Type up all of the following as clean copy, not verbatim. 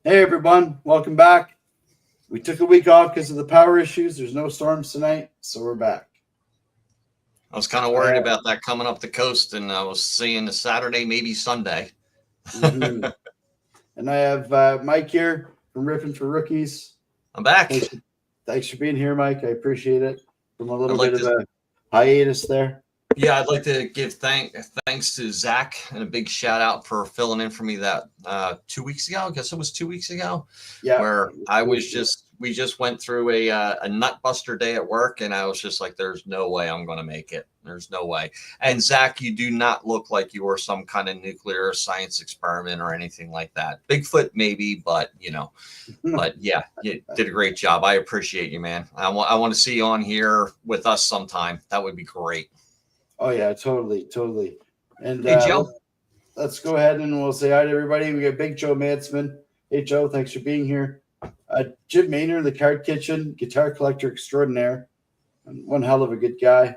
Hey everyone, welcome back. We took a week off because of the power issues. There's no storms tonight, so we're back. I was kind of worried about that coming up the coast, and I was seeing the Saturday, maybe Sunday. Mm-hmm. And I have Mike here from Riffin' for Rookies. I'm back. Thanks for being here, Mike. I appreciate it. From a little like bit of a hiatus there. Yeah, I'd like to give thanks to Zach and a big shout out for filling in for me that 2 weeks ago. I guess it was 2 weeks ago. Yeah, where we just went through a nut buster day at work, and I was just like, there's no way I'm going to make it. There's no way. And Zach, you do not look like you were some kind of nuclear science experiment or anything like that. Bigfoot maybe, but but yeah, you did a great job. I appreciate you, man. I want to see you on here with us sometime. That would be great. Oh yeah, totally. And hey, Joe, let's go ahead and we'll say hi to everybody. We got Big Joe Mansman. Hey Joe, thanks for being here. Jim Maynard, the Card Kitchen, guitar collector extraordinaire, one hell of a good guy.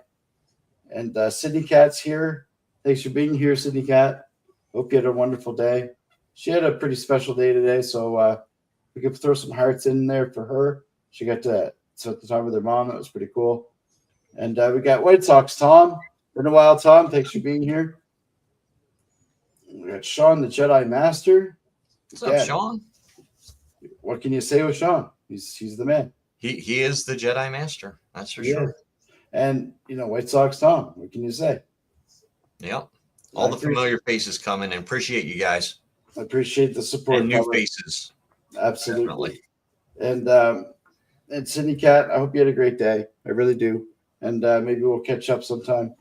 And Sydney Cat's here. Thanks for being here, Sydney Cat. Hope you had a wonderful day. She had a pretty special day today, so we could throw some hearts in there for her. She got to spend the time with her mom. That was pretty cool. And we got White Sox Tom. Been a while, Tom. Thanks for being here. We got Sean, the Jedi Master. What's up, Sean? What can you say with Sean? He's the man. He is the Jedi Master. That's for sure. And White Sox Tom. What can you say? Yep. All the familiar faces coming, and appreciate you guys. I appreciate the support. And new faces. Absolutely. Definitely. And Sydney Cat, I hope you had a great day. I really do. And maybe we'll catch up sometime.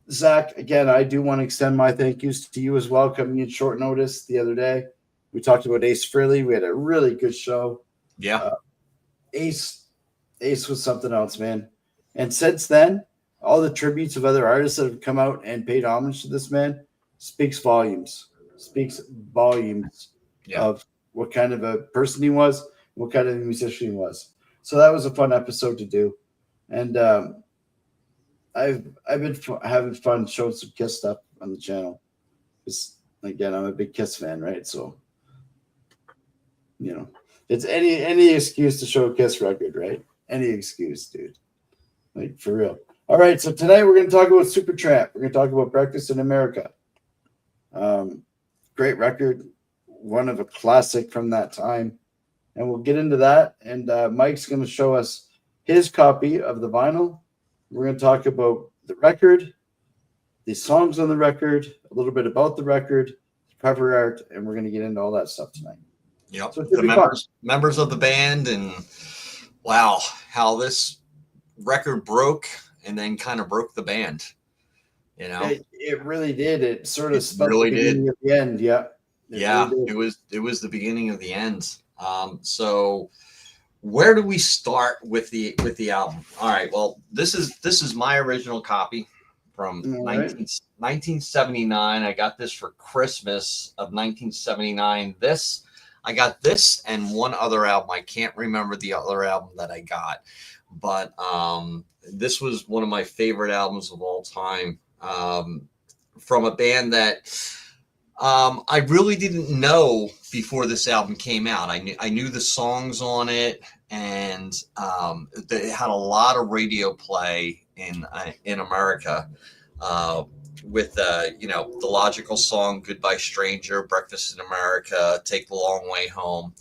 Zach, again, I do want to extend my thank yous to you as well, coming in short notice the other day. We talked about Ace Frehley. We had a really good show. Yeah. Ace was something else, man. And since then, all the tributes of other artists that have come out and paid homage to this man speaks volumes. Of what kind of a person he was, what kind of a musician he was. So that was a fun episode to do. And I've been having fun showing some Kiss stuff on the channel. Because again, I'm a big Kiss fan, right? So it's any excuse to show a Kiss record, right? Any excuse, dude. Like for real. All right, so tonight we're going to talk about Supertramp. We're going to talk about Breakfast in America. Great record, one of a classic from that time, and we'll get into that. And Mike's going to show us his copy of the vinyl. We're going to talk about the record, the songs on the record, a little bit about the record, cover art, and we're going to get into all that stuff tonight. Yep, so the members of the band, and wow, how this record broke and then kind of broke the band. It really did. It sort of spelled really the beginning of the end. Yeah. It was the beginning of the end. So where do we start with the album? All right. Well, this is my original copy from 1979. I got this for Christmas of 1979. I got this and one other album. I can't remember the other album that I got, but this was one of my favorite albums of all time. From a band that I really didn't know before this album came out. I knew the songs on it, and they had a lot of radio play in America with the logical song "Goodbye Stranger," "Breakfast in America," "Take the Long Way Home."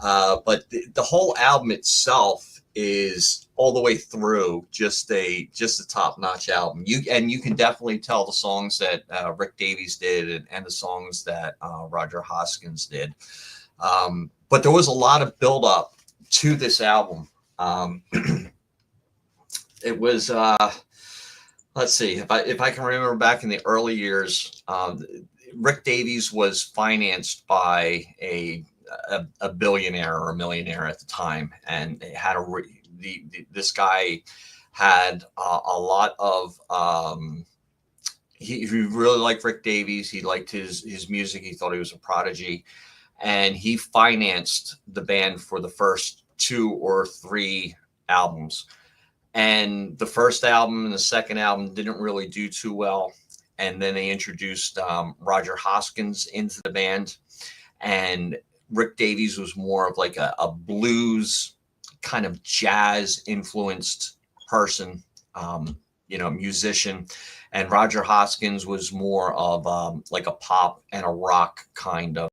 But the whole album itself is all the way through just a top-notch album. You can definitely tell the songs that Rick Davies did and the songs that Roger Hoskins did. But there was a lot of build-up to this album. It was let's see if I can remember back in the early years. Rick Davies was financed by a billionaire or a millionaire at the time, and it had this guy had a lot of he really liked Rick Davies. He liked his music. He thought he was a prodigy, and he financed the band for the first 2 or 3 albums. And the first album and the second album didn't really do too well. And then they introduced Roger Hoskins into the band. And Rick Davies was more of like a blues kind of jazz influenced person, musician. And Roger Hoskins was more of like a pop and a rock kind of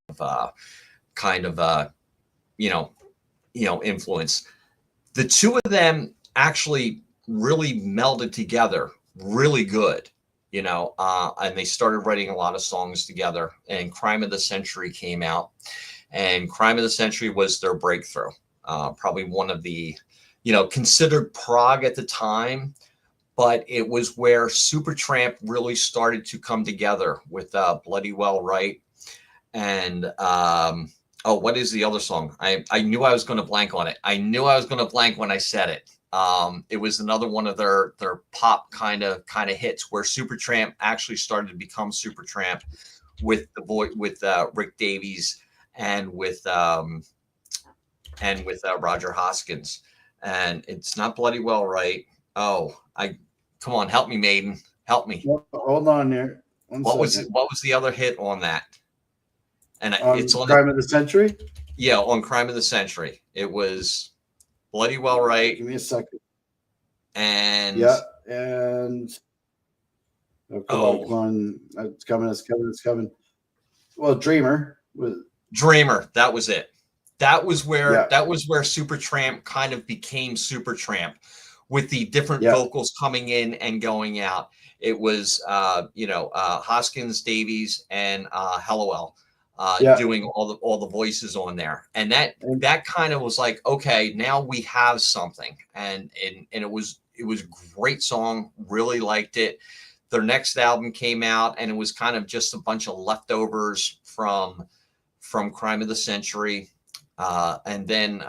influence. The two of them actually really melded together really good, and they started writing a lot of songs together. And Crime of the Century came out, and Crime of the Century was their breakthrough. Probably one of the, considered prog at the time, but it was where Supertramp really started to come together with Bloody Well Right. And what is the other song? I knew I was going to blank on it. I knew I was going to blank when I said it. It was another one of their pop kind of hits where Supertramp actually started to become Supertramp with Rick Davies and with Roger Hoskins. And it's not Bloody Well Right. Come on, help me, Maiden, help me. Hold on here. What was the other hit on that? And it's on Crime of the Century. Yeah, on Crime of the Century, it was Bloody Well Right. Give me a second. And come on, it's coming. Well, Dreamer. That was it. That was where Supertramp kind of became Supertramp, with the different vocals coming in and going out. It was Hoskins, Davies, and Hellowell doing all the voices on there, and that kind of was like, okay, now we have something, and it was a great song. Really liked it. Their next album came out, and it was kind of just a bunch of leftovers from Crime of the Century, and then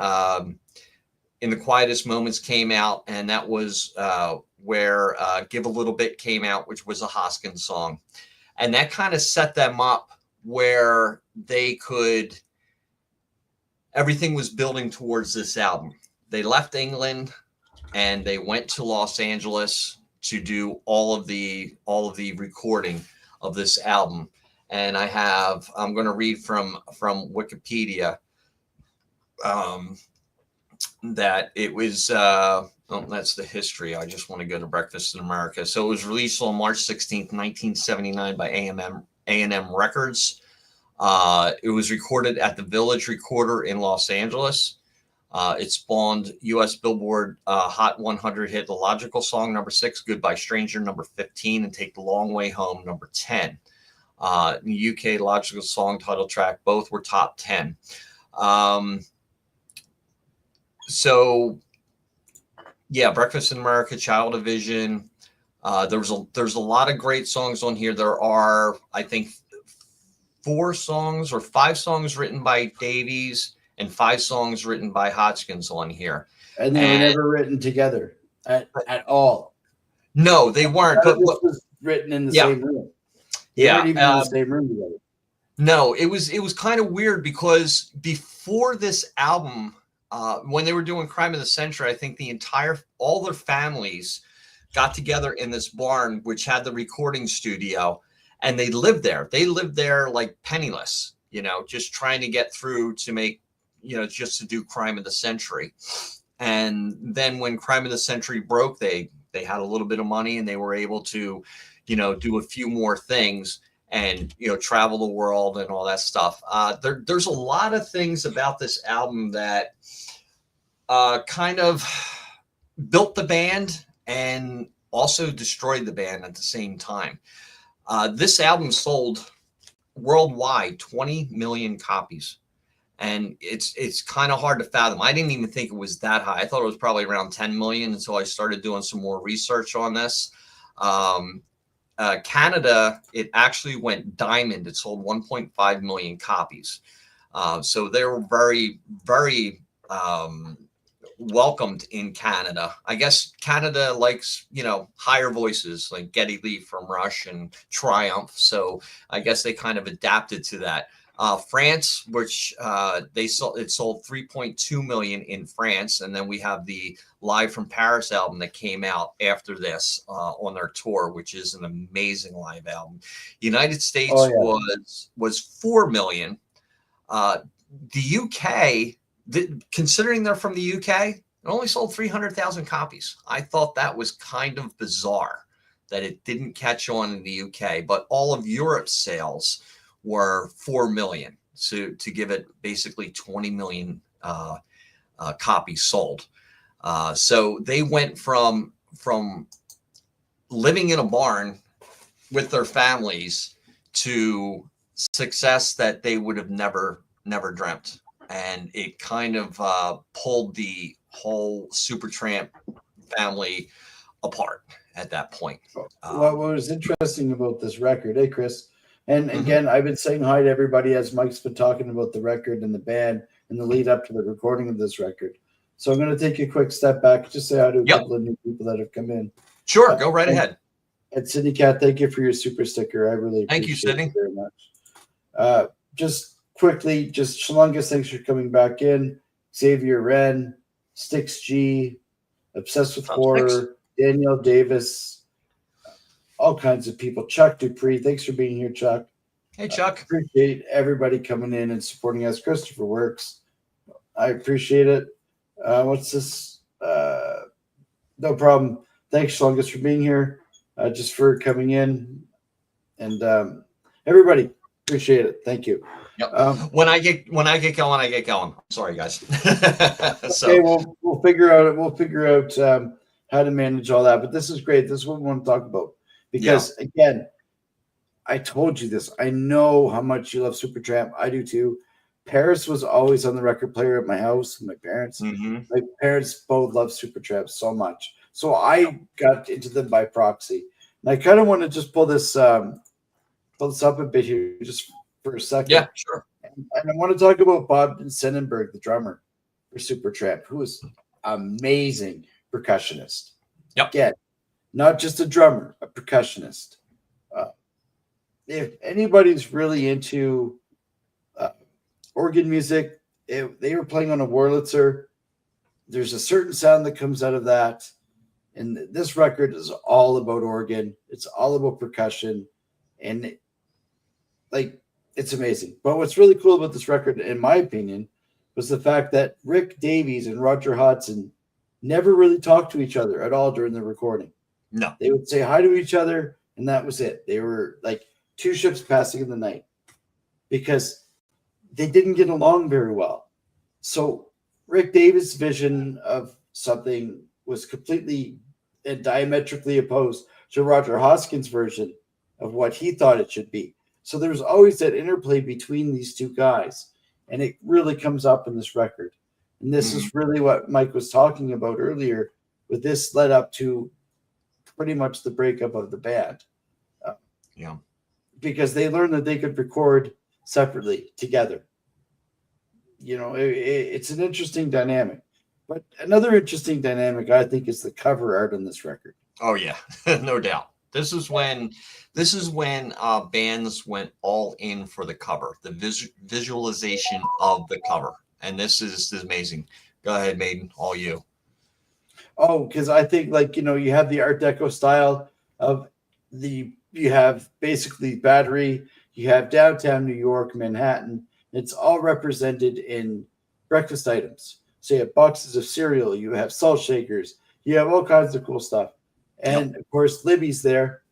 In the Quietest Moments came out, and that was where Give a Little Bit came out, which was a Hoskins song, and that kind of set them up where everything was building towards this album. They left England and they went to Los Angeles to do all of the recording of this album. And I'm going to read from Wikipedia that it was, that's the history. I just want to go to Breakfast in America. So it was released on March 16th, 1979 by A&M Records. It was recorded at the Village Recorder in Los Angeles. It spawned U.S. Billboard Hot 100 hit The Logical Song #6, Goodbye Stranger #15, and Take the Long Way Home #10. In the UK, Logical Song title track, both were top 10. Breakfast in America, Child of Vision. There's a lot of great songs on here. There are, I think, 4 songs or 5 songs written by Davies and 5 songs written by Hoskins on here. And they were never written together at all. No, they weren't. But this was written in the same room. They weren't even in the same room together. No, it was kind of weird because before this album, when they were doing Crime of the Century, I think all their families got together in this barn, which had the recording studio, and they lived there. They lived there like penniless, just trying to get through to make, just to do Crime of the Century. And then when Crime of the Century broke, they had a little bit of money and they were able to, do a few more things and, travel the world and all that stuff. There's a lot of things about this album that kind of built the band and also destroyed the band at the same time. This album sold worldwide 20 million copies. And it's kind of hard to fathom. I didn't even think it was that high. I thought it was probably around 10 million until I started doing some more research on this. Canada, it actually went diamond. It sold 1.5 million copies. So they were very, very welcomed in Canada. I guess Canada likes, higher voices like Geddy Lee from Rush and Triumph. So I guess they kind of adapted to that. France, which it sold 3.2 million in France. And then we have the Live from Paris album that came out after this on their tour, which is an amazing live album. United States was 4 million. the UK, considering they're from the UK, it only sold 300,000 copies. I thought that was kind of bizarre that it didn't catch on in the UK, but all of Europe's sales were 4 million. So to give it basically 20 million copies sold. So they went from living in a barn with their families to success that they would have never dreamt. And it kind of pulled the whole Supertramp family apart at that point. What was interesting about this record, hey, Chris? And again, I've been saying hi to everybody as Mike's been talking about the record and the band and the lead up to the recording of this record. So I'm going to take a quick step back, just say hi to a couple of new people that have come in. Sure, go right ahead. And Sydney Cat, thank you for your super sticker. I really thank you, Sydney, it very much. Just quickly, just Shalungus, thanks for coming back in. Xavier Wren, Styx G, Obsessed with Horror, Danielle Davis, all kinds of people. Chuck Dupree, thanks for being here, Chuck. Hey, Chuck. Appreciate everybody coming in and supporting us. Christopher Works, I appreciate it. What's this? No problem. Thanks, Shalungus, for being here. Just for coming in, and everybody appreciate it. Thank you. Yep. When I get going, I get going. Sorry, guys. So okay, we'll figure out how to manage all that. But this is great. This is what we want to talk about because again, I told you this. I know how much you love Supertramp. I do too. Paris was always on the record player at my house. My parents, my parents both love Supertramp so much. So I got into them by proxy. And I kind of want to just pull this up a bit here just for a second. Yeah, sure. And I want to talk about Bob Sennenberg, the drummer for Supertramp, who is amazing percussionist. Yep. Again, not just a drummer, a percussionist. If anybody's really into organ music, they were playing on a Wurlitzer. There's a certain sound that comes out of that. And this record is all about organ. It's all about percussion. And it's amazing. But what's really cool about this record, in my opinion, was the fact that Rick Davies and Roger Hodgson never really talked to each other at all during the recording. No. They would say hi to each other, and that was it. They were like two ships passing in the night because they didn't get along very well. So Rick Davies' vision of something was completely and diametrically opposed to Roger Hoskins' version of what he thought it should be. So there was always that interplay between these two guys, and it really comes up in this record. And this is really what Mike was talking about earlier, with this led up to pretty much the breakup of the band. Because they learned that they could record separately together. You know, it's an interesting dynamic. But another interesting dynamic, I think, is the cover art on this record. Oh yeah, no doubt. This is when bands went all in for the cover, the visualization of the cover, and this is amazing. Go ahead, Maiden, all you. Oh, because I think you have the Art Deco style of you have basically Battery, you have downtown New York, Manhattan. It's all represented in breakfast items. So you have boxes of cereal, you have salt shakers, you have all kinds of cool stuff. And of course, Libby's there.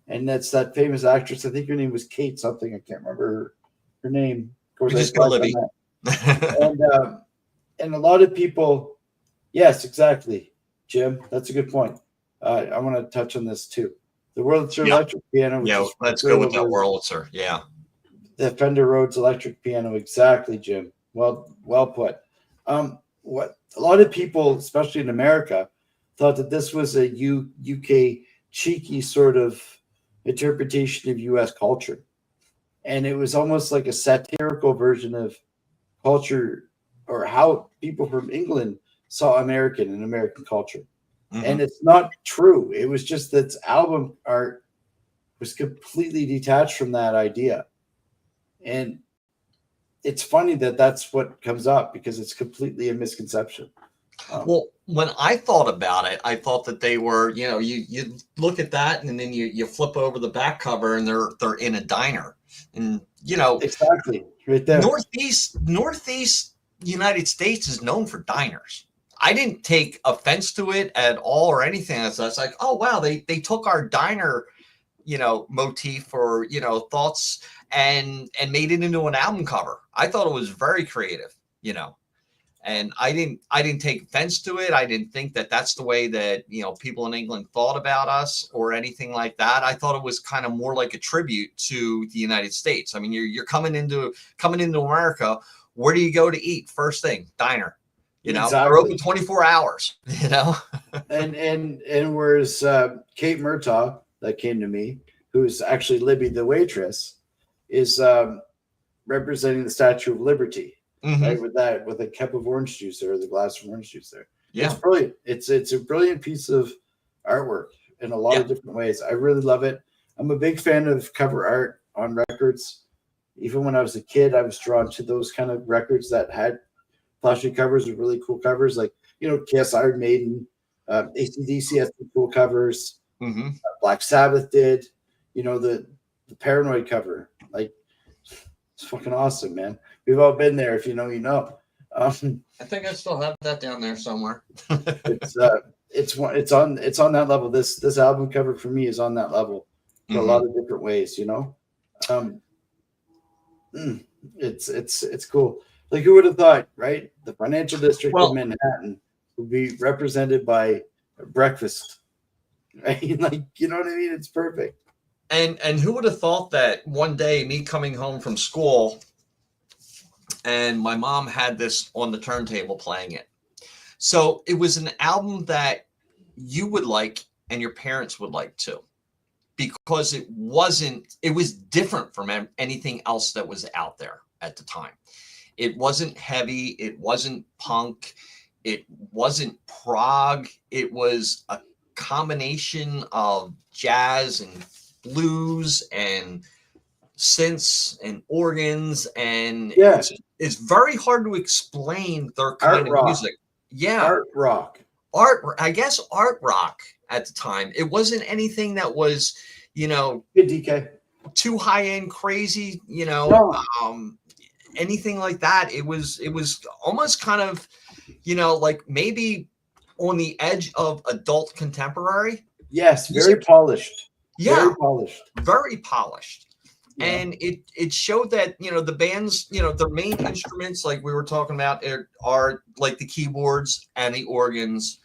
And that's that famous actress. I think her name was Kate something. I can't remember her name. Of course, we just go Libby. And a lot of people, yes, exactly, Jim. That's a good point. I want to touch on this too. The Wurlitzer electric piano. Let's go with that Wurlitzer. Yeah. The Fender Rhodes electric piano. Exactly, Jim. Well put. What a lot of people, especially in America, thought that this was a UK cheeky sort of interpretation of US culture. And it was almost like a satirical version of culture, or how people from England saw American and American culture. And it's not true. It was just that album art was completely detached from that idea. And it's funny that that's what comes up, because it's completely a misconception. Well, when I thought about it, I thought that they were, you look at that and then you flip over the back cover and they're in a diner. And Exactly, right there. Northeast United States is known for diners. I didn't take offense to it at all or anything. It's like, oh wow, they took our diner, motif or thoughts and made it into an album cover. I thought it was very creative, and I didn't take offense to it. I didn't think that that's the way that people in England thought about us or anything like that. I thought it was kind of more like a tribute to the United States. I mean, you're coming into America. Where do you go to eat? First thing, diner. Exactly. They're open 24 hours. And whereas Kate Murtaugh, that came to me, who's actually Libby the waitress, is representing the Statue of Liberty. Mm-hmm. Right, with a cup of orange juice there, the glass of orange juice there. Yeah, it's brilliant. It's a brilliant piece of artwork in a lot of different ways. I really love it. I'm a big fan of cover art on records. Even when I was a kid, I was drawn to those kind of records that had flashy covers with really cool covers, like Kiss, Iron Maiden, AC/DC has some cool covers. Mm-hmm. Black Sabbath did. The Paranoid cover, like, it's fucking awesome, man. We've all been there. If you know, you know. I think I still have that down there somewhere. it's on that level. This album cover for me is on that level in a lot of different ways. It's cool. Like, who would have thought, right? The financial district of Manhattan would be represented by breakfast, right? Like, you know what I mean? It's perfect. And who would have thought that one day, me coming home from school, and my mom had this on the turntable playing it. So it was an album that you would like and your parents would like too, because it was different from anything else that was out there at the time. It wasn't heavy. It wasn't punk. It wasn't prog. It was a combination of jazz and blues and synths and organs, and it's very hard to explain their kind of music. Yeah, art rock. I guess art rock at the time. It wasn't anything that was, good DK, too high end, crazy. Anything like that. It was almost kind of, like maybe on the edge of adult contemporary. Yes, very polished. Yeah, very polished. Yeah. And it showed that, the bands, their main instruments, like we were talking about, are like the keyboards and the organs.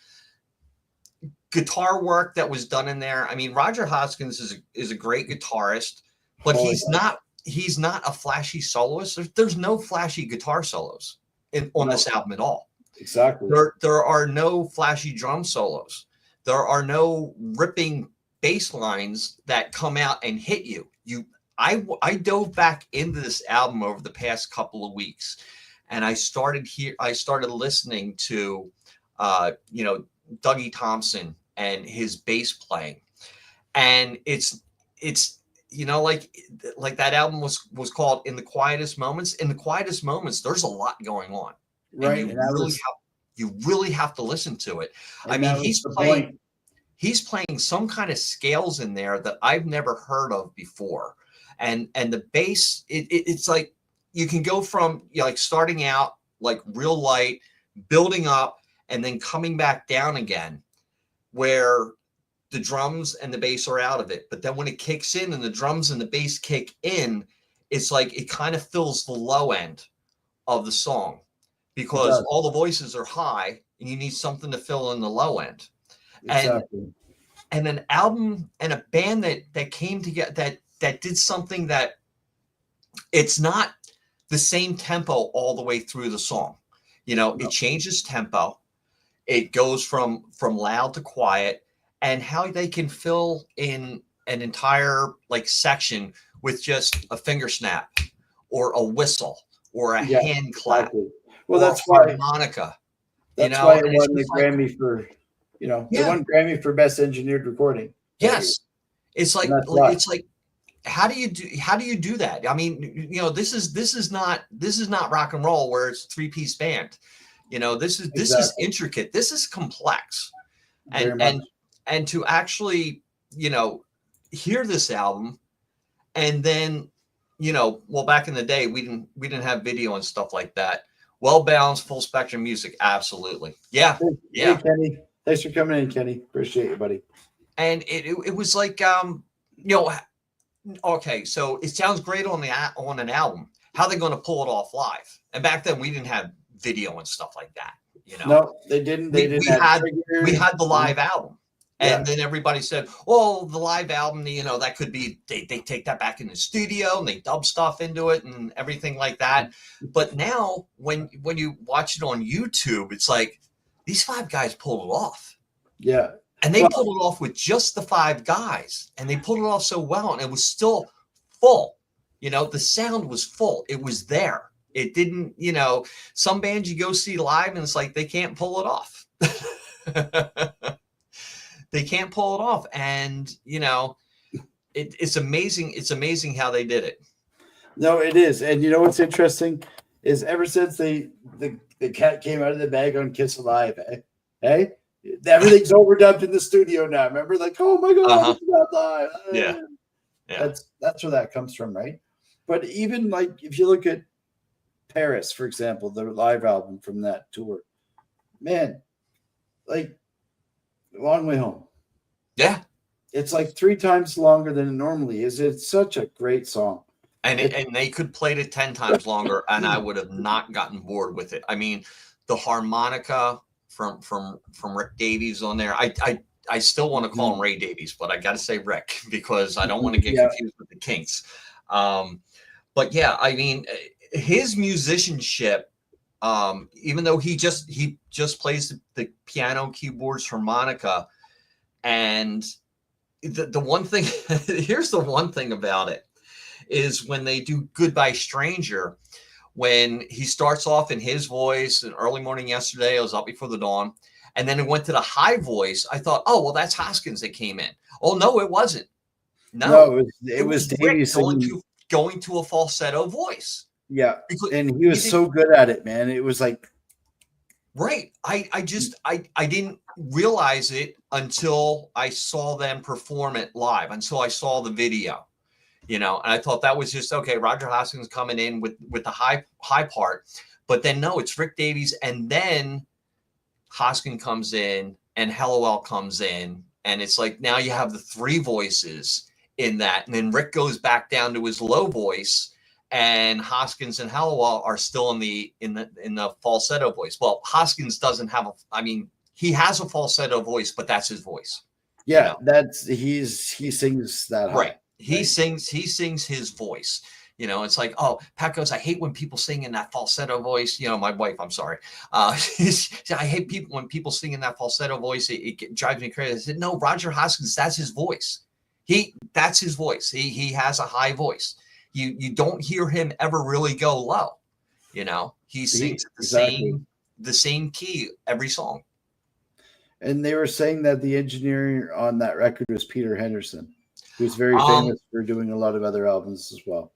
Guitar work that was done in there. I mean, Roger Hoskins is a great guitarist, but he's not a flashy soloist. There's no flashy guitar solos on this album at all. Exactly. There are no flashy drum solos. There are no ripping bass lines that come out and hit you. I dove back into this album over the past couple of weeks, and I started listening to Dougie Thompson and his bass playing, and it's like that album was called In the Quietest Moments. In the quietest moments, there's a lot going on, right? And you really have to listen to it. I mean, he's playing some kind of scales in there that I've never heard of before. And the bass, it's like you can go from like starting out like real light, building up, and then coming back down again, where the drums and the bass are out of it. But then when it kicks in and the drums and the bass kick in, it's like it kind of fills the low end of the song, because all the voices are high and you need something to fill in the low end. Exactly. And an album and a band that came together that did something that it's not the same tempo all the way through the song. It changes tempo. It goes from loud to quiet, and how they can fill in an entire like section with just a finger snap or a whistle or a hand clap. Exactly. Well, that's why harmonica. That's why it won the Grammy for, they won Grammy for best engineered recording. Yes. It's like how do you do that? I mean, this is not rock and roll where it's 3-piece band. You know, this is Exactly. intricate. This is complex. Very And much. and to actually, you know, hear this album and then, you know, well, back in the day we didn't have video and stuff like that. Well balanced, full spectrum music, absolutely. Yeah. Hey, Yeah. Kenny. Thanks for coming in, Kenny. Appreciate you, buddy. And it was like you know, okay, so it sounds great on on an album. How are they going to pull it off live? And back then we didn't have video and stuff like that. You know, No, they didn't. They didn't have we triggers. had the live album. Yeah. And then everybody said, "Oh, the live album, you know, that could be they take that back in the studio and they dub stuff into it and everything like that." But now, when you watch it on YouTube, it's like these five guys pulled it off, Yeah. and they Well, pulled it off with just the five guys, and they pulled it off so well, and it was still full. You know, the sound was full. It was there. It didn't, you know, some bands you go see live and it's like they can't pull it off. They can't pull it off, and you know, it's amazing. It's amazing how they did it. no, it is. And you know what's interesting is ever since the cat came out of the bag on Kiss Alive, hey, everything's overdubbed in the studio now. Remember, like, oh my god, it's not live. Yeah. That's where that comes from, right? But even like if you look at Paris, for example, the live album from that tour, man, like Long Way Home. Yeah. It's like 3 times longer than it normally is. It's such a great song. And they could play it 10 times longer, and I would have not gotten bored with it. I mean, the harmonica from Rick Davies on there. I still want to call him Ray Davies, but I got to say Rick because I don't want to get confused with the Kinks. But yeah, I mean, his musicianship, even though he just plays the piano, keyboards, harmonica, and the one thing here's the one thing about it is when they do Goodbye Stranger, when he starts off in his voice, an early morning yesterday, I was up before the dawn, and then it went to the high voice. I thought, oh well, that's Hoskins that came in. Oh no, it wasn't. No, it was Rick Davies going to a falsetto voice. Yeah, Because and he was so good at it, man. It was like right. I didn't realize it until I saw them perform it live, until I saw the video. You know, and I thought that was just okay. Roger Hoskins coming in with the high part, but then no, it's Rick Davies, and then Hoskins comes in, and Hellowell comes in, and it's like now you have the 3 voices in that, and then Rick goes back down to his low voice, and Hoskins and Hellowell are still in the falsetto voice. Well, Hoskins doesn't have he has a falsetto voice, but that's his voice. Yeah, you know? He sings that high. Right. He sings his voice. You know, it's like, oh, Pat goes, I hate when people sing in that falsetto voice. You know, my wife, I'm sorry. I hate when people sing in that falsetto voice. It drives me crazy. I said, no, Roger Hoskins, that's his voice. That's his voice. He has a high voice. You don't hear him ever really go low. You know, he sings the same key every song. And they were saying that the engineer on that record was Peter Henderson, who's very famous for doing a lot of other albums as well.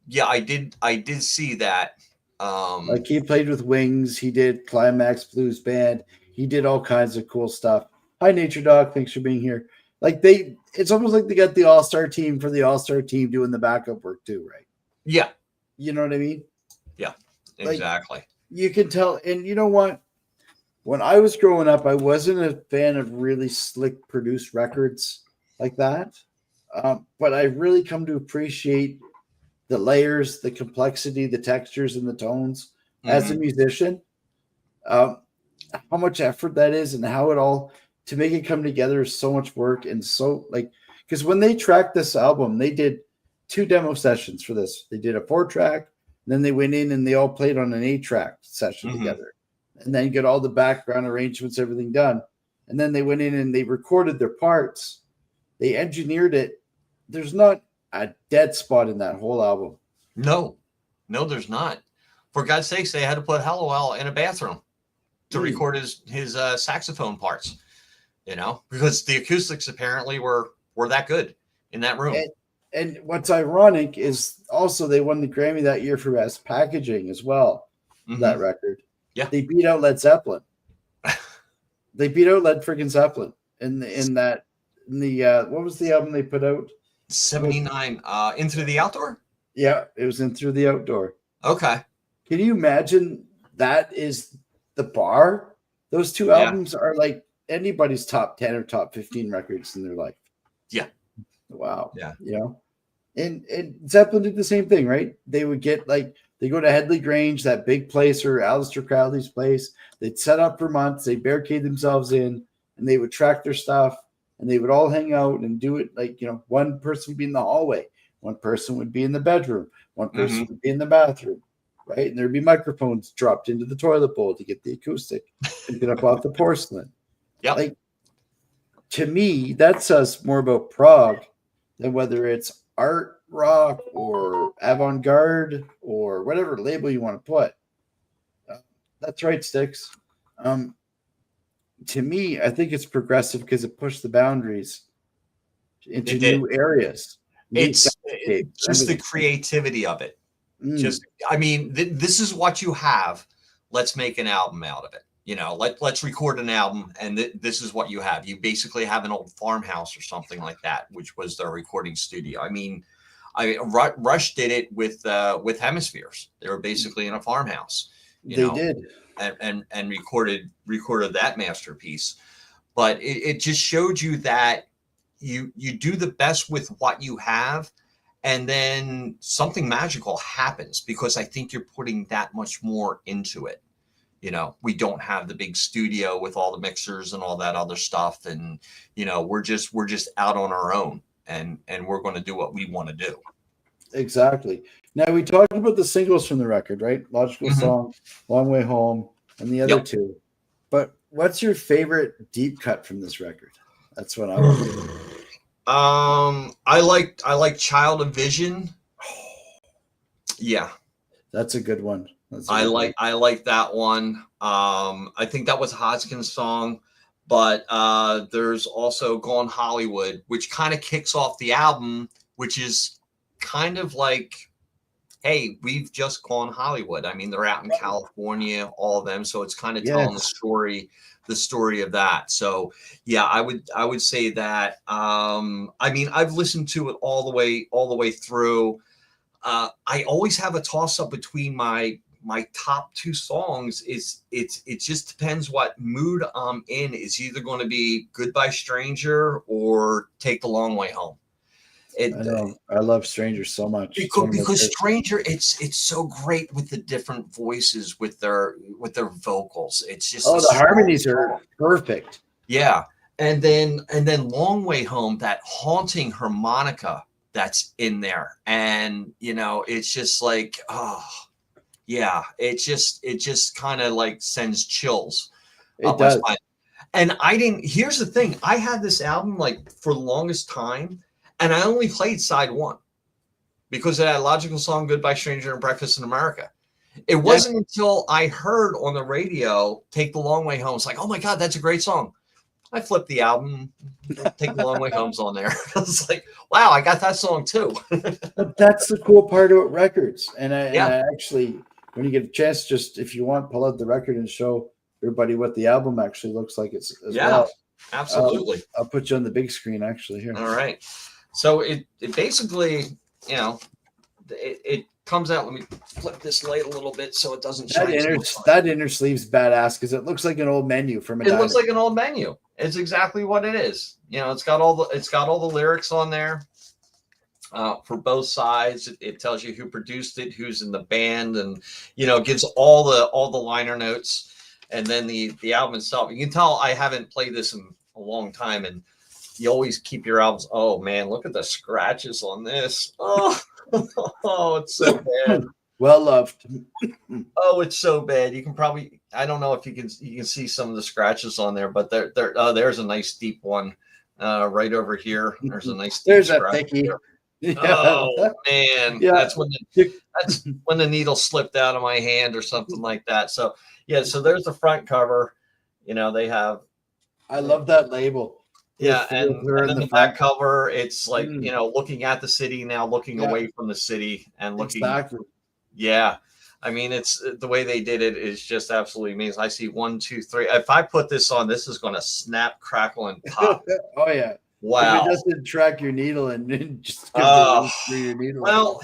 Yeah, I did see that. Like he played with Wings, he did Climax Blues Band, he did all kinds of cool stuff. Hi, Nature Dog, thanks for being here. Like it's almost like they got the all-star team for the all-star team doing the backup work too, right? Yeah. You know what I mean? Yeah, exactly. Like, you can tell, and you know what? When I was growing up, I wasn't a fan of really slick produced records like that. But I really come to appreciate the layers, the complexity, the textures, and the tones as a musician. How much effort that is and how it all to make it come together is so much work. And so because when they tracked this album, they did 2 demo sessions for this. They did a 4-track, then they went in and they all played on an 8-track session together. And then get all the background arrangements, everything done. And then they went in and they recorded their parts. They engineered it. There's not a dead spot in that whole album. No, there's not. For God's sakes, they had to put Hellowell in a bathroom to record his saxophone parts, you know, because the acoustics apparently were that good in that room. And what's ironic is also they won the Grammy that year for best packaging as well, that record. Yeah. They beat out Led Zeppelin. They beat out Led freaking Zeppelin in the what was the album they put out? 79. Into the Outdoor. Yeah, it was in Through the Outdoor. Okay. Can you imagine that is the bar? Those two Yeah. albums are like anybody's top 10 or top 15 records in their life. Yeah. Wow. Yeah. You know, and Zeppelin did the same thing, right? They would get they go to Headley Grange, that big place, or Aleister Crowley's place. They'd set up for months, they barricade themselves in, and they would track their stuff, and they would all hang out and do it one person would be in the hallway, one person would be in the bedroom, one person would be in the bathroom, right? And there'd be microphones dropped into the toilet bowl to get the acoustic, pick it up off the porcelain. Yeah. To me, that says more about prog than whether it's art, rock, or avant-garde, or whatever label you want to put. That's right, Sticks. To me, I think it's progressive because it pushed the boundaries into new areas. It's just the creativity of it. This is what you have. Let's make an album out of it. Let's record an album, and this is what you have. You basically have an old farmhouse or something like that, which was their recording studio. Rush did it with Hemispheres. They were basically in a farmhouse. They did, and recorded that masterpiece. But it just showed you that you do the best with what you have, and then something magical happens because I think you're putting that much more into it. We don't have the big studio with all the mixers and all that other stuff, and we're just out on our own, and we're going to do what we want to do. Exactly. Now, we talked about the singles from the record, right? Logical Song, Long Way Home, and the other two. But what's your favorite deep cut from this record? That's what I want to do. I like Child of Vision. Yeah. That's a good one. I like that one. I think that was a Hodgkins song, but there's also Gone Hollywood, which kind of kicks off the album, which is kind of like, hey, we've just gone Hollywood. They're out in California, all of them. So it's kind of telling the story of that. So yeah, I would say that. I've listened to it all the way through. I always have a toss up between my top two songs. It just depends what mood I'm in. It's either going to be Goodbye Stranger or Take the Long Way Home. I know. I love Stranger so much because Stranger, it's so great with the different voices with their vocals. It's just the harmonies are perfect. Yeah, and then Long Way Home, that haunting harmonica that's in there, and it's just like, it just kind of like sends chills. It does. And here's the thing, I had this album like for the longest time, and I only played side one because of that Logical Song, Goodbye Stranger, and Breakfast in America. It wasn't until I heard on the radio Take the Long Way Home. It's like, oh my God, that's a great song. I flipped the album, Take the Long Way Home's on there. I was like, wow, I got that song too. But that's the cool part about records. And I actually, when you get a chance, just if you want, pull out the record and show everybody what the album actually looks like. As well. Absolutely. I'll put you on the big screen actually here. All right. So it basically, it comes out. Let me flip this light a little bit so it doesn't shine. That inner sleeve's badass because it looks like an old menu from a diner. It looks like an old menu. It's exactly what it is. It's got all the lyrics on there for both sides. It tells you who produced it, who's in the band, and gives all the liner notes. And then the album itself. You can tell I haven't played this in a long time, and you always keep your albums. Oh man, look at the scratches on this. Oh, it's so bad. Well loved. Oh, it's so bad. You can probably, I don't know if you can see some of the scratches on there, but there's a nice deep one right over here. There's a nice deep there's a scratch thicky. Yeah. Oh man, that's when the needle slipped out of my hand or something like that. So yeah, so there's the front cover. They have. I love that label. Yeah, and then the back cover, it's like looking at the city now, looking away from the city and looking. Exactly. Yeah, I mean, it's the way they did it is just absolutely amazing. I see 1, 2, 3. If I put this on, this is going to snap, crackle, and pop. Oh yeah. Wow. If it doesn't track your needle and just Uh, through your needle. well,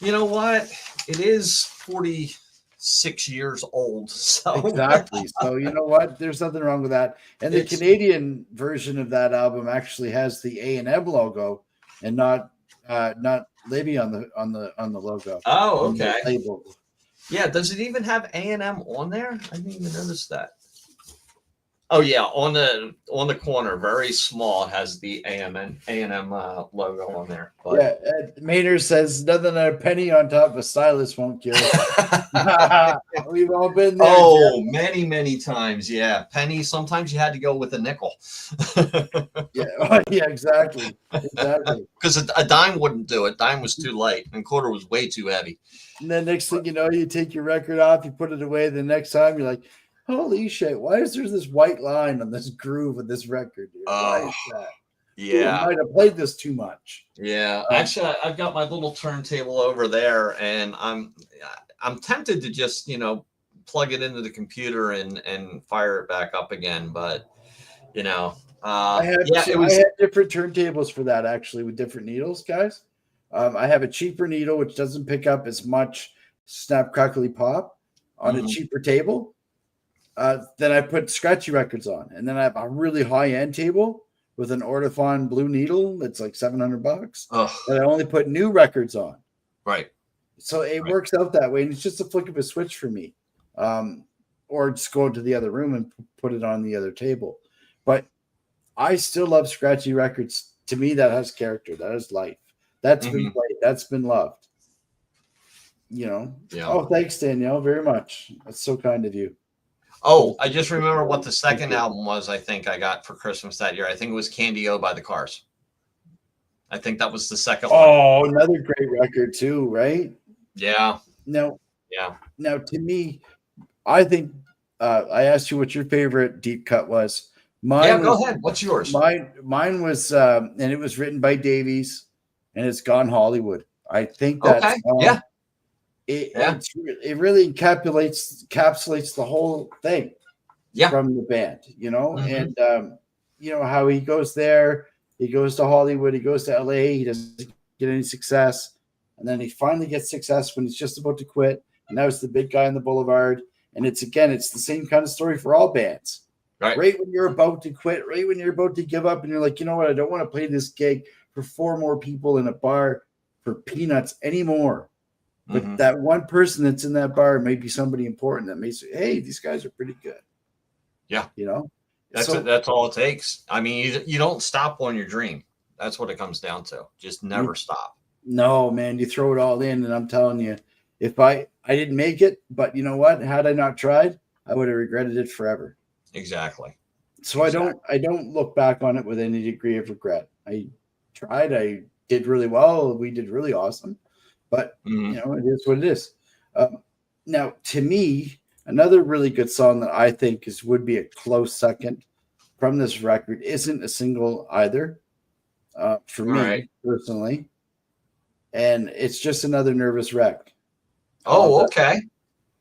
you know what? It is 46 years old. So Exactly. So you know what? There's nothing wrong with that. And the Canadian version of that album actually has the A&M logo and not Libby on the logo. Oh, on the okay. label. Yeah. Does it even have A&M on there? I didn't even notice that. Oh yeah, on the corner, very small, it has the A&M logo on there. But Yeah, Maynard says nothing a penny on top of a stylus won't cure. We've all been there. Oh, Jeff. Many times. Yeah. Penny, sometimes you had to go with a nickel. Yeah, yeah, exactly. Because a dime wouldn't do it. Dime was too light and quarter was way too heavy. And then next thing you know, you take your record off, you put it away. The next time you're like, holy shit, why is there this white line on this groove of this record? Dude? Why is that? Yeah. I might have played this too much. Yeah. Actually, I've got my little turntable over there, and I'm tempted to just, plug it into the computer and fire it back up again. But, I had different turntables for that, actually, with different needles, guys. I have a cheaper needle, which doesn't pick up as much snap, crackly, pop on a cheaper table. Then I put scratchy records on, and then I have a really high-end table with an Ortofon blue needle that's like $700 that I only put new records on. Right. So it works out that way, and it's just a flick of a switch for me. Or just go into the other room and put it on the other table. But I still love scratchy records. To me, that has character. That has life. That's been played. That's been loved. Yeah. Oh, thanks, Danielle, very much. That's so kind of you. Oh, I just remember what the second album was, I think I got for Christmas that year. I think it was Candy O by the Cars. I think that was the second one. Oh, another great record too, right? Yeah. Now, to me, I think I asked you what your favorite deep cut was. Mine go ahead. What's yours? Mine was, and it was written by Davies, and it's Gone Hollywood. I think that's it really encapsulates the whole thing from the band, and how he goes there, he goes to Hollywood, he goes to LA, he doesn't get any success, and then he finally gets success when he's just about to quit, and now it's the big guy on the boulevard, and it's the same kind of story for all bands. Right when you're about to quit, right when you're about to give up, and you're like, you know what, I don't want to play this gig for 4 more people in a bar for peanuts anymore. But that one person that's in that bar may be somebody important that may say, hey, these guys are pretty good. Yeah. That's all it takes. I mean, you don't stop on your dream. That's what it comes down to. Just never stop. No, man, you throw it all in. And I'm telling you, if I didn't make it, but you know what? Had I not tried, I would have regretted it forever. Exactly. So I don't look back on it with any degree of regret. I tried. I did really well. We did really awesome. But, it is what it is. Now, to me, another really good song that I think would be a close second from this record isn't a single either for me personally. And it's just another Nervous Wreck. Oh, okay.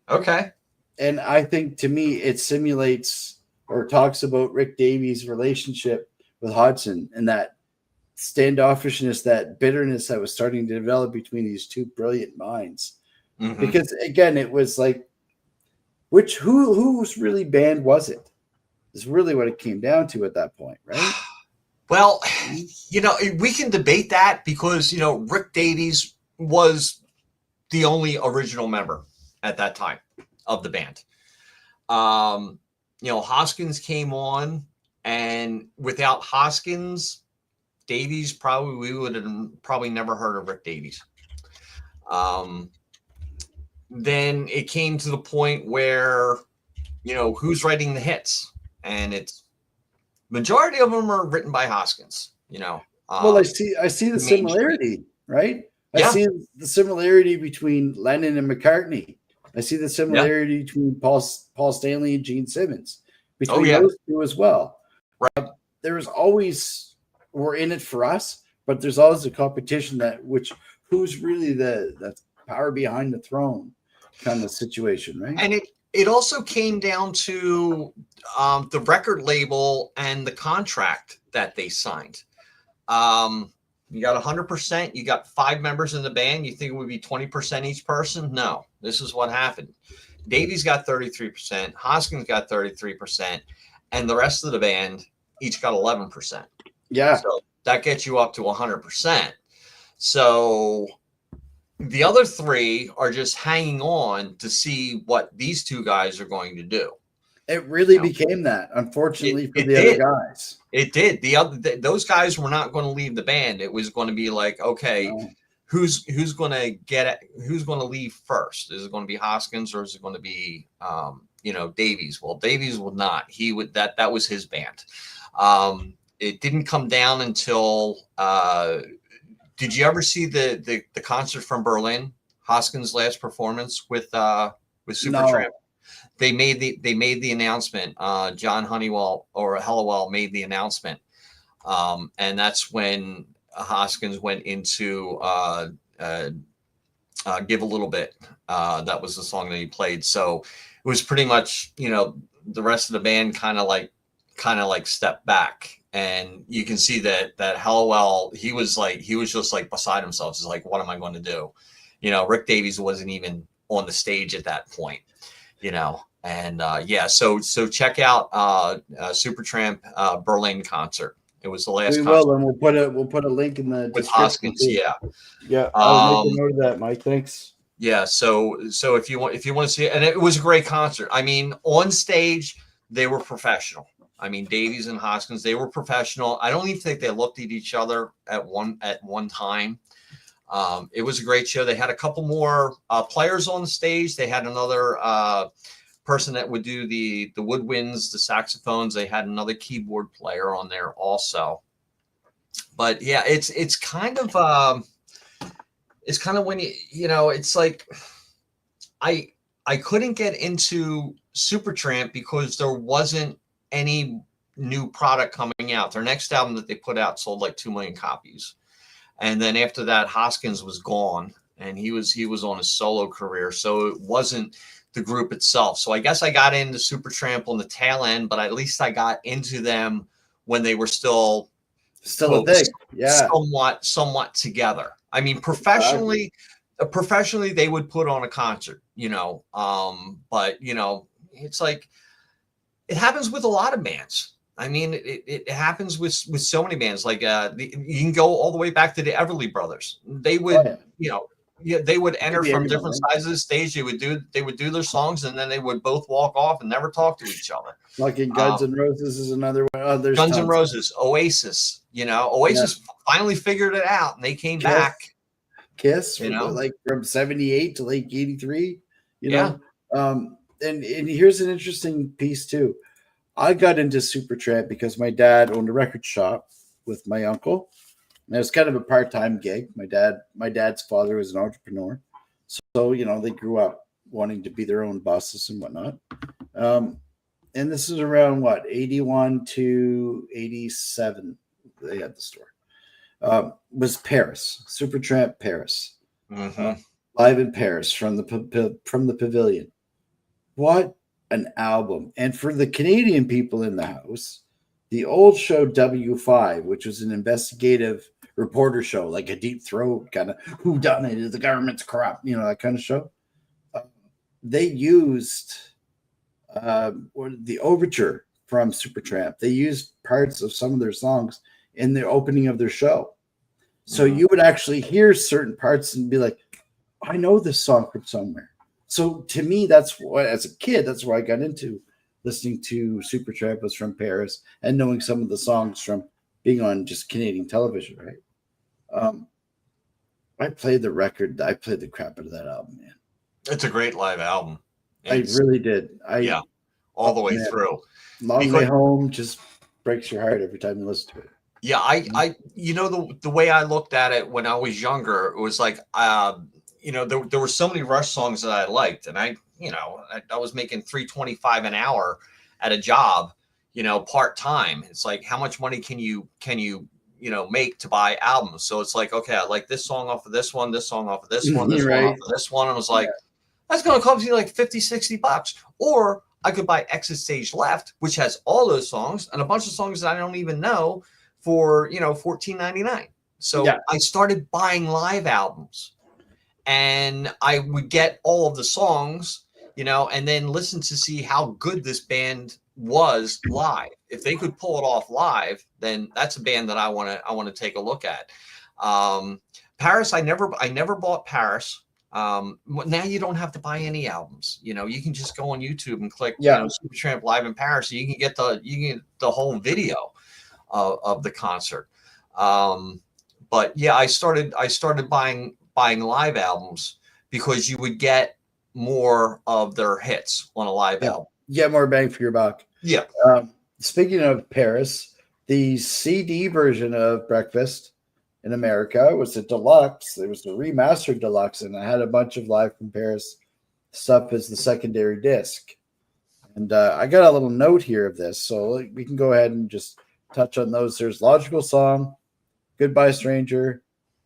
Okay. And I think to me, it simulates or talks about Rick Davies' relationship with Hodgson and that standoffishness, that bitterness that was starting to develop between these two brilliant minds. Because again, it was like, whose really band was it? Is really what it came down to at that point, right? Well, we can debate that because, Rick Davies was the only original member at that time of the band. Hoskins came on, and without Hoskins, Davies, we would have probably never heard of Rick Davies. Then it came to the point where, who's writing the hits, and it's majority of them are written by Hoskins. Well, I see the similarity, right? I see the similarity between Lennon and McCartney. I see the similarity between Paul Stanley and Gene Simmons, between those two as well. Right. There's always, we're in it for us, but there's always a competition who's really the power behind the throne. kind of situation, right? And it also came down to the record label and the contract that they signed. You got 100%. You got 5 members in the band. You think it would be 20% each person? No, this is what happened. Davies got 33%. Hoskins got 33%. And the rest of the band each got 11%. Yeah. So that gets you up to 100%. So the other 3 are just hanging on to see what these 2 guys are going to do. It really became that, unfortunately, for the other guys. It did. Those guys were not going to leave the band. It was going to be like, okay, who's going to leave first? Is it going to be Hoskins or is it going to be Davies? Well, Davies would not. He would that was his band. It didn't come down until did you ever see the concert from Berlin? Hoskins' last performance with Supertramp? No. They made the announcement. John Hellewell made the announcement, and that's when Hoskins went into "Give a Little Bit." That was the song that he played. So it was pretty much, the rest of the band kind of like stepped back, and you can see that Hellewell, he was just like beside himself. He's like, what am I going to do? Rick Davies wasn't even on the stage at that point. And so check out Supertramp Berlin concert. It was the last. We will, and we'll put a link in the with Hoskins. Yeah. I'll make a note of that, Mike. Thanks. Yeah. So if you want to see it, and it was a great concert. I mean, on stage they were professional. I mean, Davies and Hoskins, they were professional. I don't even think they looked at each other at one time. It was a great show. They had a couple more players on the stage. They had another person that would do the woodwinds, the saxophones. They had another keyboard player on there also. But yeah, it's kind of when it's like I couldn't get into Supertramp because there wasn't any new product coming out. Their next album that they put out sold like 2 million copies. And then after that, Hoskins was gone and he was on his solo career. So it wasn't the group itself. So I guess I got into Supertramp on the tail end, but at least I got into them when they were still a thing. Yeah. Somewhat together. I mean, professionally, they would put on a concert, but it's like, it happens with a lot of bands. I mean, it happens with so many bands. Like you can go all the way back to the Everly Brothers. They would, they would enter from different sides of the stage. They would do their songs, and then they would both walk off and never talk to each other. Like in Guns N' Roses is another one. Oh, there's Guns N' Roses, Oasis. Oasis finally figured it out, and they came back. Kiss, like from 78 to like 83. And here's an interesting piece too. I got into Supertramp because my dad owned a record shop with my uncle. And it was kind of a part-time gig. My dad's father was an entrepreneur. So, they grew up wanting to be their own bosses and whatnot. And this is around 81 to 87. They had the store. Was Paris, Supertramp Paris. Mm-hmm. Live in Paris from the pavilion. What an album. And for the Canadian people in the house, the old show W5, which was an investigative reporter show, like a Deep Throat kind of whodunit, the government's corrupt, that kind of show. They used the overture from Supertramp. They used parts of some of their songs in the opening of their show. So you would actually hear certain parts and be like, I know this song from somewhere. So to me, that's what, as a kid, that's where I got into listening to Supertramp, was from Paris, and knowing some of the songs from being on just Canadian television, right? I played the record. I played the crap out of that album, man. It's a great live album. I really did. All the way through. Long Way Home just breaks your heart every time you listen to it. Yeah, the way I looked at it when I was younger, it was like, there were so many Rush songs that I liked, and I was making $3.25 an hour at a job, part time. It's like, how much money can you make to buy albums? So it's like, okay, I like this song off of this one, this song off of this one, this one off of this one. And I was like, That's going to cost me like 50, 60 bucks. Or I could buy Exit Stage Left, which has all those songs and a bunch of songs that I don't even know for, $14.99. So Yeah. I started buying live albums, and I would get all of the songs, and then listen to see how good this band was live. If they could pull it off live, then that's a band that I want to take a look at. Paris, I never bought Paris. Now you don't have to buy any albums. You can just go on YouTube and click, Supertramp Live in Paris. So you can get the whole video of the concert. But yeah, I started buying live albums because you would get more of their hits on a live album. Get more bang for your buck. Yeah. Speaking of Paris, the CD version of Breakfast in America was a deluxe. It was the remastered deluxe, and it had a bunch of Live from Paris stuff as the secondary disc. And I got a little note here of this, so we can go ahead and just touch on those. There's Logical Song, Goodbye Stranger,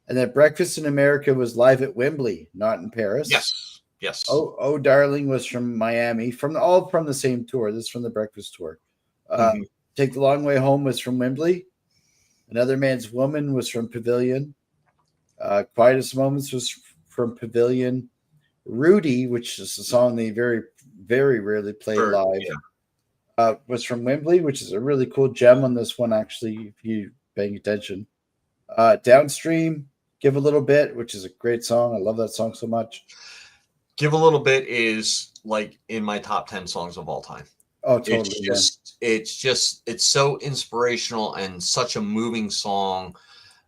and that Breakfast in America was live at Wembley, not in Paris. Yes. Oh, Darling was from Miami, all from the same tour. This is from the Breakfast tour. Take the Long Way Home was from Wembley. Another Man's Woman was from Pavilion. Quietest Moments was from Pavilion. Rudy, which is a song they very, very rarely play live, was from Wembley, which is a really cool gem on this one, actually, if you're paying attention. Downstream, Give a Little Bit, which is a great song. I love that song so much. Give a Little Bit is like in my top 10 songs of all time. Oh, totally. It's so inspirational and such a moving song.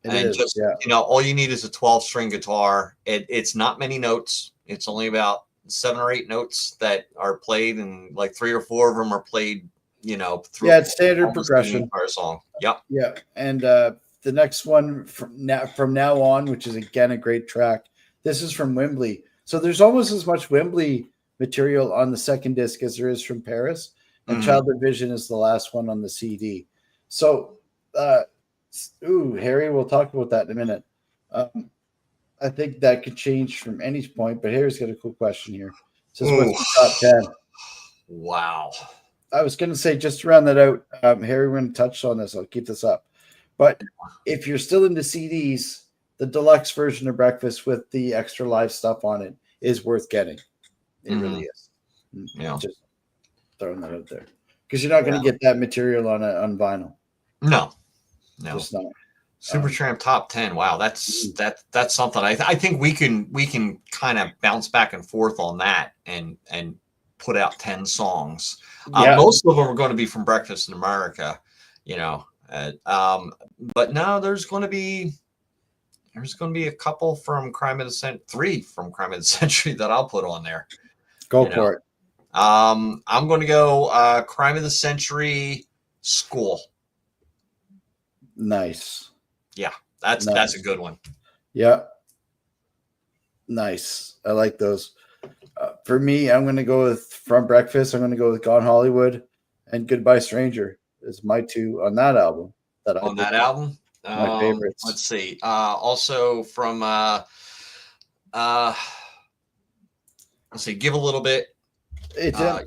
All you need is a 12-string guitar. It's not many notes. It's only about 7 or 8 notes that are played, and like 3 or 4 of them are played, through it's standard progression. The entire song. Yep. Yeah. And the next one from now on, which is again a great track. This is from Wembley. So there's almost as much Wembley material on the second disc as there is from Paris. And Childhood Vision is the last one on the CD. So, Harry, we'll talk about that in a minute. I think that could change from any point, but Harry's got a cool question here. It says, what's the top 10? Wow. I was going to say, just to round that out, Harry, we're going to touch on this. I'll keep this up. But if you're still into CDs, the deluxe version of Breakfast with the extra live stuff on it is worth getting. It really is. Yeah. Just throwing that out there, because you're not going to get that material on vinyl. No, just not. Supertramp top 10. Wow, that's something. I think we can kind of bounce back and forth on that and put out 10 songs. Most of them are going to be from Breakfast in America, but no, there's going to be a couple from Crime of the Century, 3 from Crime of the Century that I'll put on there. Go for it. I'm going to go Crime of the Century, School. Nice. Yeah, that's a good one. Yeah. Nice. I like those. For me, I'm going to go with From Breakfast. I'm going to go with Gone Hollywood and Goodbye Stranger is my 2 on that album. My favorites. Let's see. Also from let's see, Give a Little Bit. Give a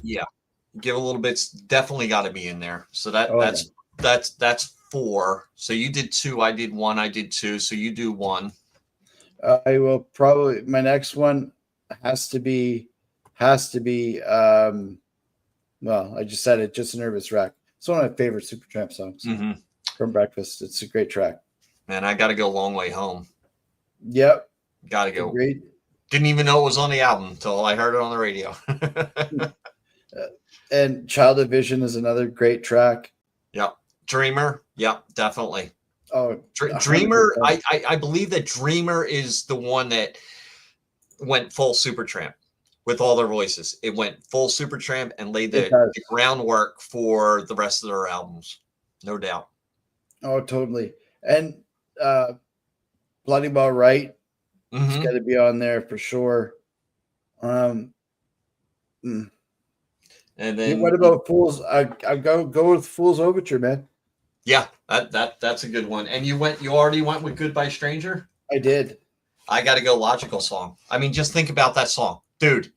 Little Bit's definitely got to be in there. So that's 4. So you did 2, I did 1, I did 2. So you do 1. I will probably, my next one has to be well, I just said it, Just a Nervous Wreck. It's one of my favorite Supertramp songs from Breakfast. It's a great track. Man, I got to go Long Way Home. Yep. Got to go. Great. Didn't even know it was on the album until I heard it on the radio. And Childhood Vision is another great track. Yep. Dreamer. Yep, definitely. Oh, Dreamer. I believe that Dreamer is the one that went full Supertramp with all their voices. It went full Supertramp and laid the groundwork for the rest of their albums. No doubt. Oh, totally. And Bloody Well Right. It's got to be on there for sure. And then what about Fools? I go with Fool's Overture, man. Yeah, that's a good one. And you already went with Goodbye Stranger? I did. I got to go Logical Song. I mean, just think about that song, dude.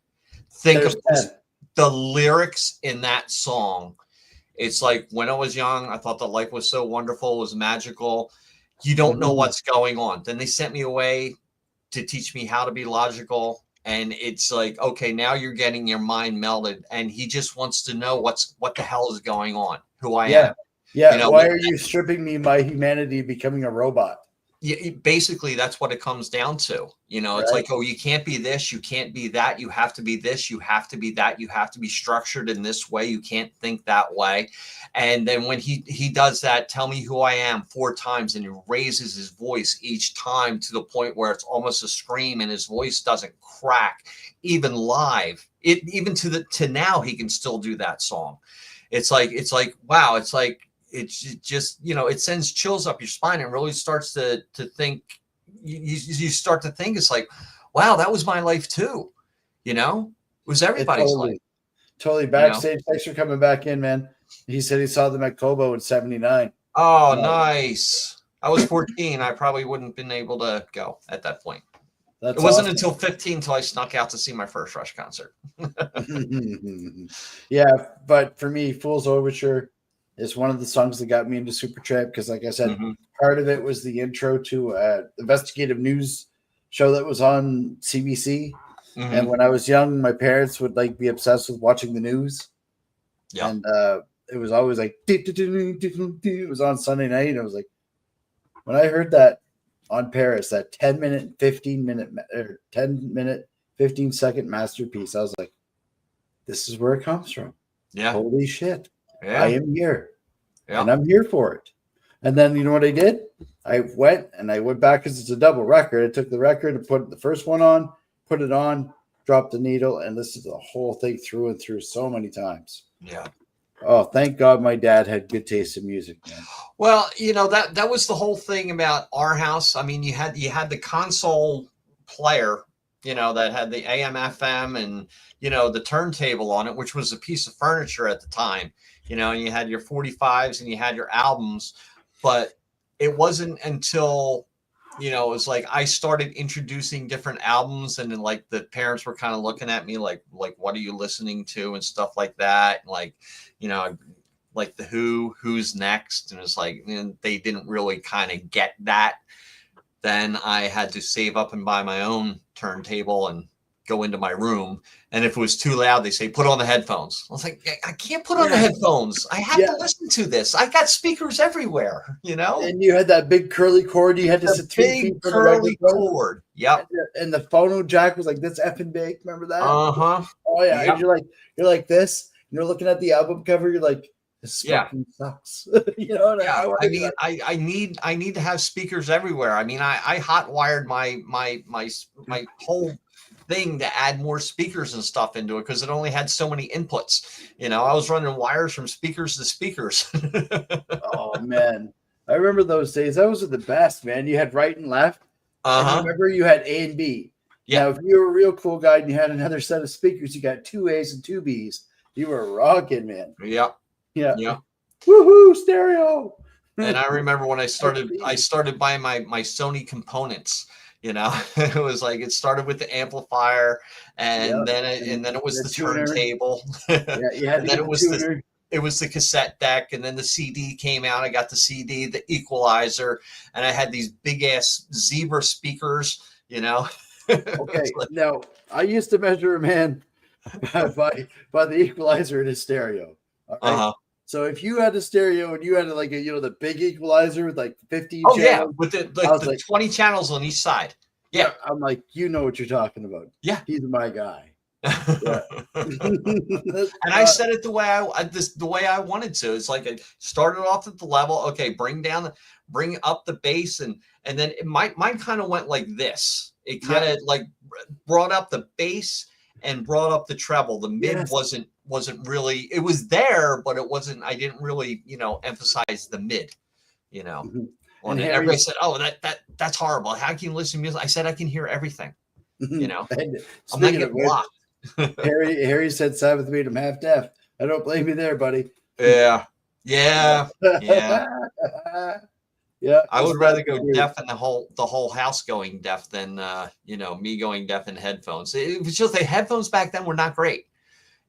think There's of this, 10. the lyrics in that song. It's like, when I was young, I thought that life was so wonderful, it was magical. You don't know what's going on. Then they sent me away to teach me how to be logical. And it's like, okay, now you're getting your mind melded. And he just wants to know what the hell is going on, who I am. Yeah. You know, Why are you stripping me my humanity, becoming a robot? Yeah, basically that's what it comes down to. You know, it's Right. like, oh, you can't be this, you can't be that, you have to be this, you have to be that, you have to be structured in this way, you can't think that way. And then when he does that, tell me who I am 4 times, and he raises his voice each time to the point where it's almost a scream, and his voice doesn't crack, even live. Even to now he can still do that song. It's like wow, it's just, you know, it sends chills up your spine and really starts to think. You start to think, it's like, wow, that was my life too. You know, it was everybody's life. Totally. Backstage. Thanks for coming back in, man. He said he saw them at Kobo in '79. Oh, nice. I was 14. I probably wouldn't have been able to go at that point. It wasn't until 15 until I snuck out to see my first Rush concert. Yeah, but for me, Fool's Overture is one of the songs that got me into Supertramp, because, like I said, part of it was the intro to an investigative news show that was on CBC. And when I was young, my parents would like be obsessed with watching the news. Yeah. And it was always like, it was on Sunday night. And I was like, when I heard that on Paris, that 10 minute, 15-second masterpiece, I was like, this is where it comes from. Yeah. Holy shit. Yeah. I am here. Yeah. And I'm here for it. And then, you know what I did? I went back, because it's a double record. I took the record and put the first one on, put it on, dropped the needle, and listened to the whole thing through and through so many times. Yeah. Oh, thank God my dad had good taste in music, man. Well, you know, that was the whole thing about our house. I mean, you had the console player, you know, that had the AM, FM, and, you know, the turntable on it, which was a piece of furniture at the time. You know, and you had your 45s and you had your albums, but it wasn't until, you know, it was like I started introducing different albums, and then like the parents were kind of looking at me like, what are you listening to and stuff like that. Like, you know, like the Who's Next. And it's like, and they didn't really kind of get that. Then I had to save up and buy my own turntable and go into my room. And if it was too loud, they say, put on the headphones. I was like, I can't put on the headphones. I have to listen to this. I got speakers everywhere, you know? And you had that big curly cord. You had to sit 3 feet from the curly cord. Yep. And the phono jack was like this effing big. Remember that? Uh-huh. Oh yeah. Yep. And you're like this. You're looking at the album cover. You're like, this fucking sucks. You know? Yeah. I mean, I need to have speakers everywhere. I mean, I hot wired my whole thing to add more speakers and stuff into it, because it only had so many inputs. You know, I was running wires from speakers to speakers. Oh man, I remember those days. Those were the best, man. You had right and left. And remember, you had A and B. Yeah. Now, if you were a real cool guy and you had another set of speakers, you got 2 A's and 2 B's. You were rocking, man. Yeah. Yeah. Yeah. Woohoo! Stereo. And I remember when I started buying my Sony components. You know, it was like, it started with the amplifier, and then it was the turntable. Yeah, and then it was the cassette deck, and then the CD came out. I got the CD, the equalizer, and I had these big ass zebra speakers. You know. Okay, now I used to measure a man by the equalizer in his stereo. Right? So if you had a stereo and you had like the big equalizer with like 15 channels. Yeah, with the 20 channels on each side. Yeah. I'm like, you know what you're talking about. Yeah. He's my guy. Yeah. And I said it the way I wanted to. It's like I started off at the level. Okay, bring up the bass, and then mine kind of went like this. It kind of like brought up the bass and brought up the treble. The mid wasn't really, it was there, but it wasn't, I didn't really, emphasize the mid, And everybody said, "Oh, that's horrible. How can you listen to music?" I said, "I can hear everything." I'm not getting blocked. Harry said Sabbath made him half deaf. I don't blame you there, buddy. Yeah. Yeah, I it's would rather not go true. deaf and the whole house going deaf than me going deaf in headphones. It was just the headphones back then were not great.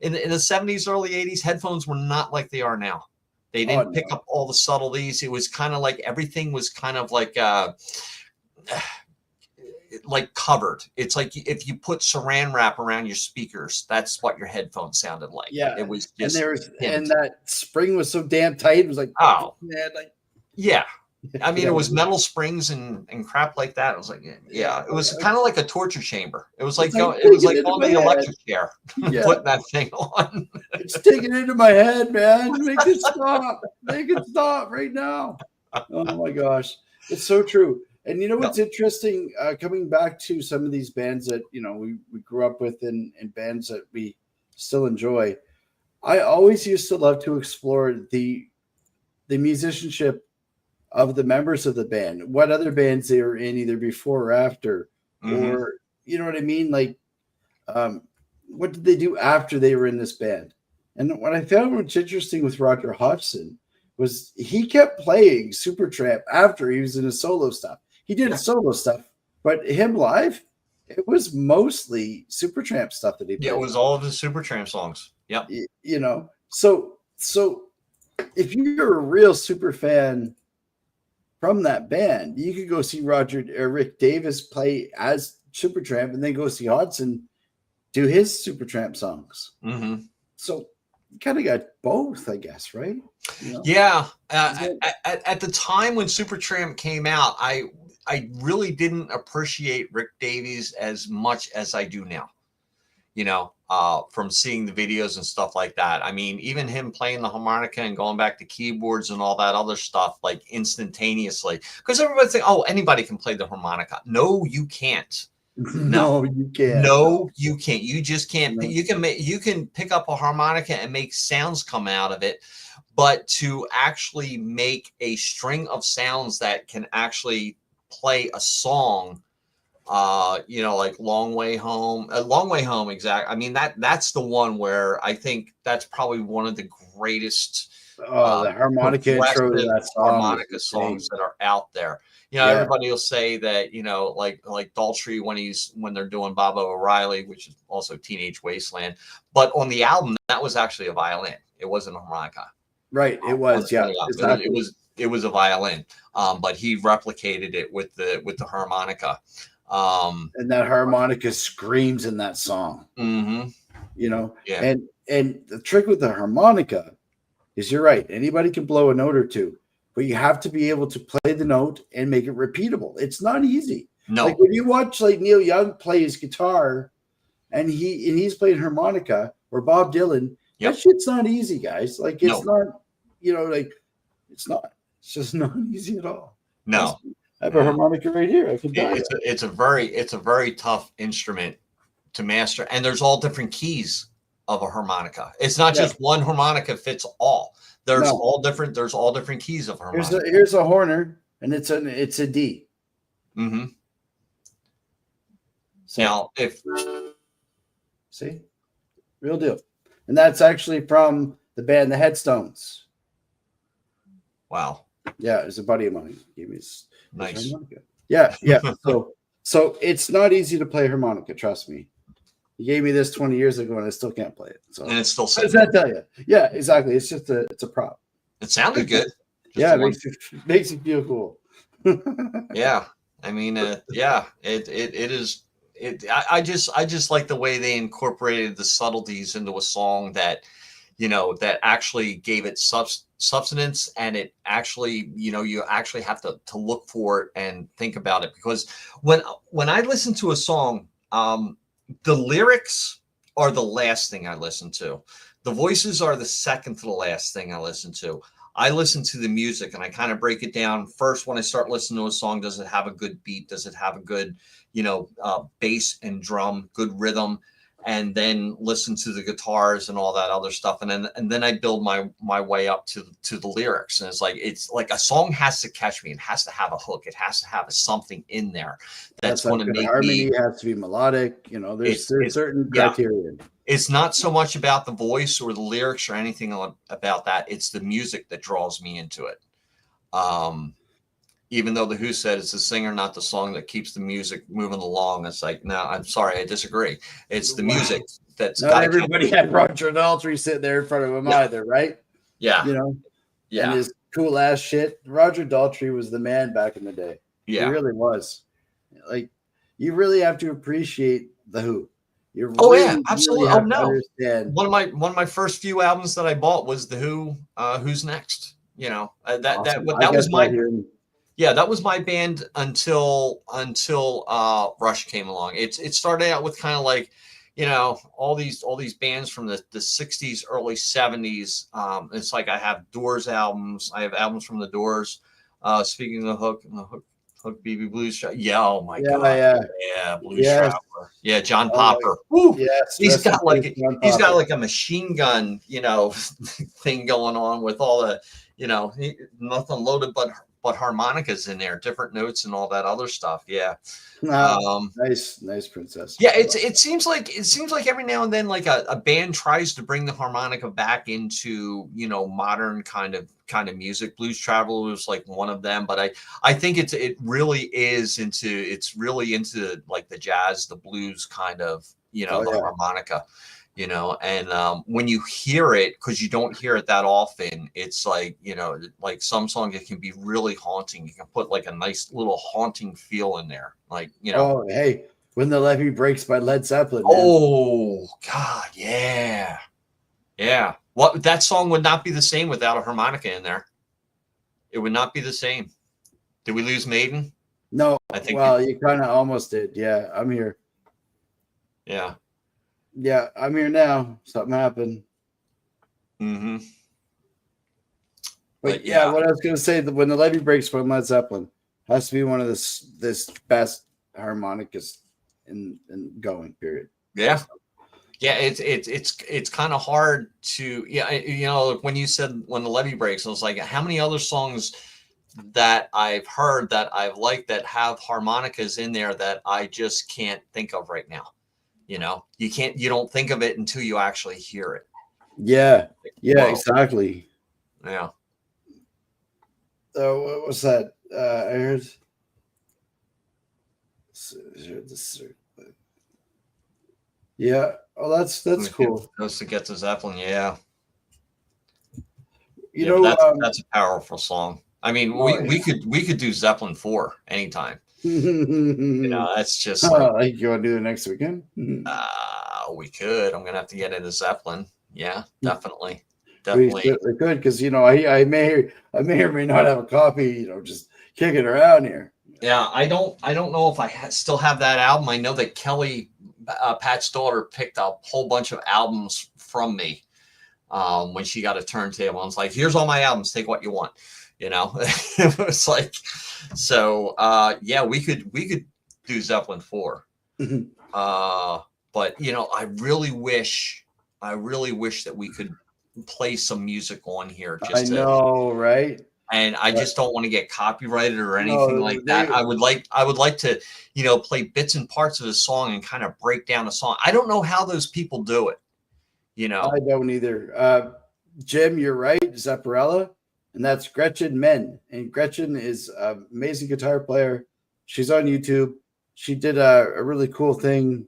In the 70s, early 80s, headphones were not like they are now. They Oh didn't pick no. up all the subtleties. It was kind of like everything was kind of like covered. It's like if you put saran wrap around your speakers, that's what your headphones sounded like. Yeah, It was and just and dimmed. that spring was so damn tight. It was like, Oh, man, like yeah. I mean, yeah, it was metal springs and crap like that. It was like, yeah. yeah, it was kind of like a torture chamber. It was like It's like it was digging like into going my to the head. electric chair and Yeah, putting that thing on. it's digging into my head, man. Make it stop. Make it stop right now. Oh my gosh, it's so true. And you know Yep. what's interesting? Coming back to some of these bands that we grew up with and bands that we still enjoy. I always used to love to explore the musicianship of the members of the band, what other bands they were in, either before or after, Hmm. or you know what I mean? Like, um, what did they do after they were in this band? And what I found was interesting with Roger Hodgson was he kept playing Supertramp after he was in his solo stuff. He did Yeah. solo stuff, but him live, it was mostly Supertramp stuff that he Yeah, it played. was all of the Supertramp songs. Yep. You know, so if you're a real super fan from that band, you could go see Roger or Rick Davis play as Supertramp, and then go see Hodgson do his Supertramp songs. Hmm. So you kind of got both, I guess, right? You know? Yeah. Is At the time when Supertramp came out, I really didn't appreciate Rick Davies as much as I do now. From seeing the videos and stuff like that. I mean, even him playing the harmonica and going back to keyboards and all that other stuff, like instantaneously, because everybody think, oh, anybody can play the harmonica. No, you can't. No, No, you can't. no, you can't. You just can't. No. You can pick up a harmonica and make sounds come out of it, but to actually make a string of sounds that can actually play a song, like long way home, exact. I mean, that's the one where I think that's probably one of the greatest Oh, the harmonica intro to progressive that song is harmonica insane. songs that are out there. Yeah, Everybody will say that, like Daltrey when they're doing Bobo O'Reilly, which is also Teenage Wasteland, but on the album that was actually a violin. It wasn't a harmonica. right. It was, yeah, exactly. It was a violin, but he replicated it with the harmonica. And that harmonica screams in that song. Mhm. Yeah. And the trick with the harmonica is, you're right, anybody can blow a note or two, but you have to be able to play the note and make it repeatable. It's not easy. No. Like when you watch like Neil Young play his guitar and he's playing harmonica, or Bob Dylan, Yep. that shit's not easy, guys. Like it's No. not, it's not. It's just not easy at all. No. I have a harmonica right here. I can die. It's a very tough instrument to master, and there's all different keys of a harmonica. It's not just one harmonica fits all. There's all different keys of harmonica. Here's a Horner, and it's a D. Mm-hmm. So, now, see, real deal, and that's actually from the band The Headstones. Wow. Yeah, it's a buddy of mine. He gave me his harmonica. Yeah. So it's not easy to play harmonica. Trust me. He gave me this 20 years ago, and I still can't play it. So, and it's still. What does that tell you? Yeah, exactly. It's just it's a prop. It sounded good. Yeah, it makes you feel cool. Yeah, I mean, yeah, it is. I just like the way they incorporated the subtleties into a song that, that actually gave it substance, and it actually, you actually have to look for it and think about it, because when I listen to a song, the lyrics are the last thing I listen to. The voices are the second to the last thing I listen to. I listen to the music, and I kind of break it down. First, when I start listening to a song, does it have a good beat? Does it have a good, bass and drum, good rhythm? And then listen to the guitars and all that other stuff. And then I build my way up to the lyrics. And it's like a song has to catch me. It has to have a hook. It has to have something in there that's going to make harmony. me. Has to be melodic. There's certain criteria. It's not so much about the voice or the lyrics or anything about that. It's the music that draws me into it. even though the Who said it's the singer, not the song, that keeps the music moving along. It's like, no, I'm sorry, I disagree. It's the music that's not got to. everybody had Roger Daltrey sitting there in front of him either, right? Yeah. You know, Yeah. and his cool ass shit. Roger Daltrey was the man back in the day. Yeah. He really was. Like, you really have to appreciate the Who. You Oh really, yeah, absolutely. really have Oh to no, understand. one of my first few albums that I bought was the Who. Who's Next? You know, Awesome. that was my That was my band until Rush came along. It started out with kind of like, you know, all these bands from the 60s, early 70s. It's like I have Doors albums. I have albums from the Doors. Speaking of Hook BB Blues. Yeah, oh my god. Yeah, Blues Traveler. Yeah, John Popper. Woo! Yes, He's got like a machine gun, you know, thing going on with all the, you know, nothing loaded but harmonicas in there, different notes and all that other stuff. Yeah. Nice princess. Yeah, it seems like every now and then, like a band tries to bring the harmonica back into, you know, modern kind of music. Blues Traveler was like one of them, but I think it's really into like the jazz, the blues kind of, you know, harmonica, you know, and when you hear it, because you don't hear it that often, it's like, you know, like some songs, it can be really haunting. You can put like a nice little haunting feel in there, like, you know. Oh, hey, When the Levee Breaks by Led Zeppelin. Man. Oh God, yeah, yeah. What, that song would not be the same without a harmonica in there. It would not be the same. Did we lose Maiden? No. I think. Well, you kind of almost did. Yeah, I'm here. Yeah. Yeah, I'm here now. Something happened. Mm-hmm. But yeah, what I was going to say, When the Levee Breaks by Led Zeppelin has to be one of this best harmonicas in going. Period. Yeah. Yeah, it's kind of hard to, yeah, you know, when you said When the Levee Breaks, I was like, how many other songs that I've heard that I've liked that have harmonicas in there that I just can't think of right now. You know, you don't think of it until you actually hear it. Yeah, yeah, whoa. Exactly. Yeah. So what was that? I heard this. Yeah. Oh, that's cool. Goes to Get to Zeppelin. Yeah. You know, that's a powerful song. I mean, we could do Zeppelin 4 anytime. You know, that's just like you want to do it next weekend? We could. I'm gonna have to get into Zeppelin. Yeah, definitely. We certainly could, because you know, I may or may not have a copy. You know, just kicking around here. Yeah, I don't know if I still have that album. I know that Kelly, Pat's daughter, picked a whole bunch of albums from me when she got a turntable. I was like, "Here's all my albums. Take what you want." You know, it was like, so yeah, we could do Zeppelin 4. But you know, I really wish that we could play some music on here. I know, right? And I just don't want to get copyrighted or anything like that. I would like to, you know, play bits and parts of the song and kind of break down a song. I don't know how those people do it. You know, I don't either. Jim, you're right. Zapparella, and that's Gretchen Men. And Gretchen is an amazing guitar player. She's on YouTube. She did a really cool thing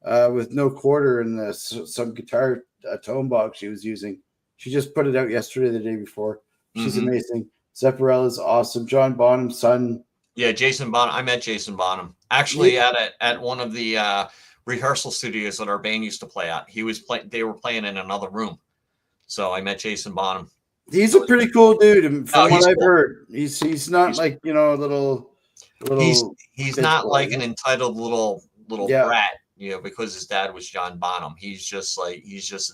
with no quarter and some guitar tone box she was using. She just put it out yesterday, the day before. She's amazing. Zapparella is awesome. John Bonham's son. Yeah, Jason Bonham. I met Jason Bonham actually at one of the rehearsal studios that our band used to play at. They were playing in another room, so I met Jason Bonham. He's a pretty cool dude. From what I've heard, he's not like, you know, a little. He's not like an entitled little brat, you know, because his dad was John Bonham. He's just a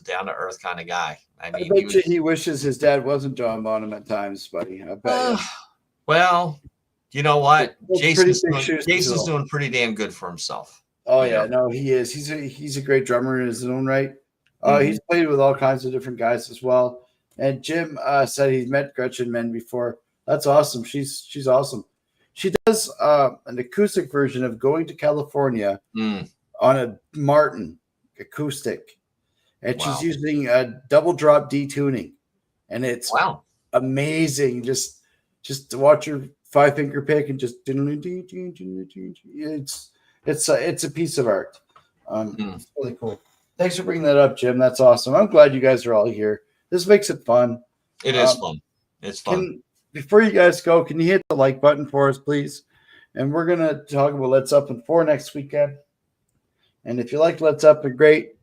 down to earth kind of guy. I mean, I bet he wishes his dad wasn't John Bonham at times, buddy. I bet. Well, you know what? Jason's doing pretty damn good for himself. Oh yeah, no, he is. He's a great drummer in his own right. He's played with all kinds of different guys as well. And Jim said he's met Gretchen Men before. That's awesome. She's awesome. She does an acoustic version of Going to California on a Martin acoustic. And she's using a double drop detuning. And it's amazing just to watch her 5-finger pick and just it's a piece of art. It's really cool. Thanks for bringing that up, Jim. That's awesome. I'm glad you guys are all here. This makes it fun. It is fun. It's fun. Before you guys go, can you hit the like button for us, please? And we're gonna talk about Let's Up in 4 next weekend. And if you like Let's Up, great.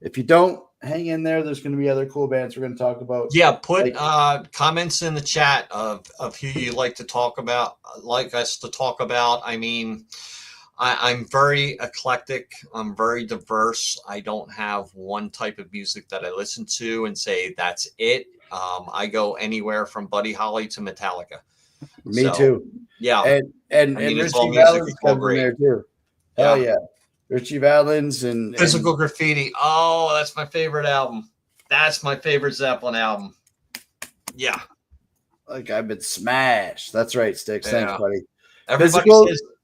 If you don't, hang in there. There's going to be other cool bands we're going to talk about. Yeah, put comments in the chat of who you like to talk about, like us to talk about. I mean, I'm very eclectic. I'm very diverse. I don't have one type of music that I listen to and say that's it. I go anywhere from Buddy Holly to Metallica. Me too. Yeah, and I mean, Richie Valens comes in there too. Hell yeah. Richie Valens and Physical Graffiti. Oh, that's my favorite album. That's my favorite Zeppelin album. Yeah. Like I've been smashed. That's right, Sticks. Thanks, buddy.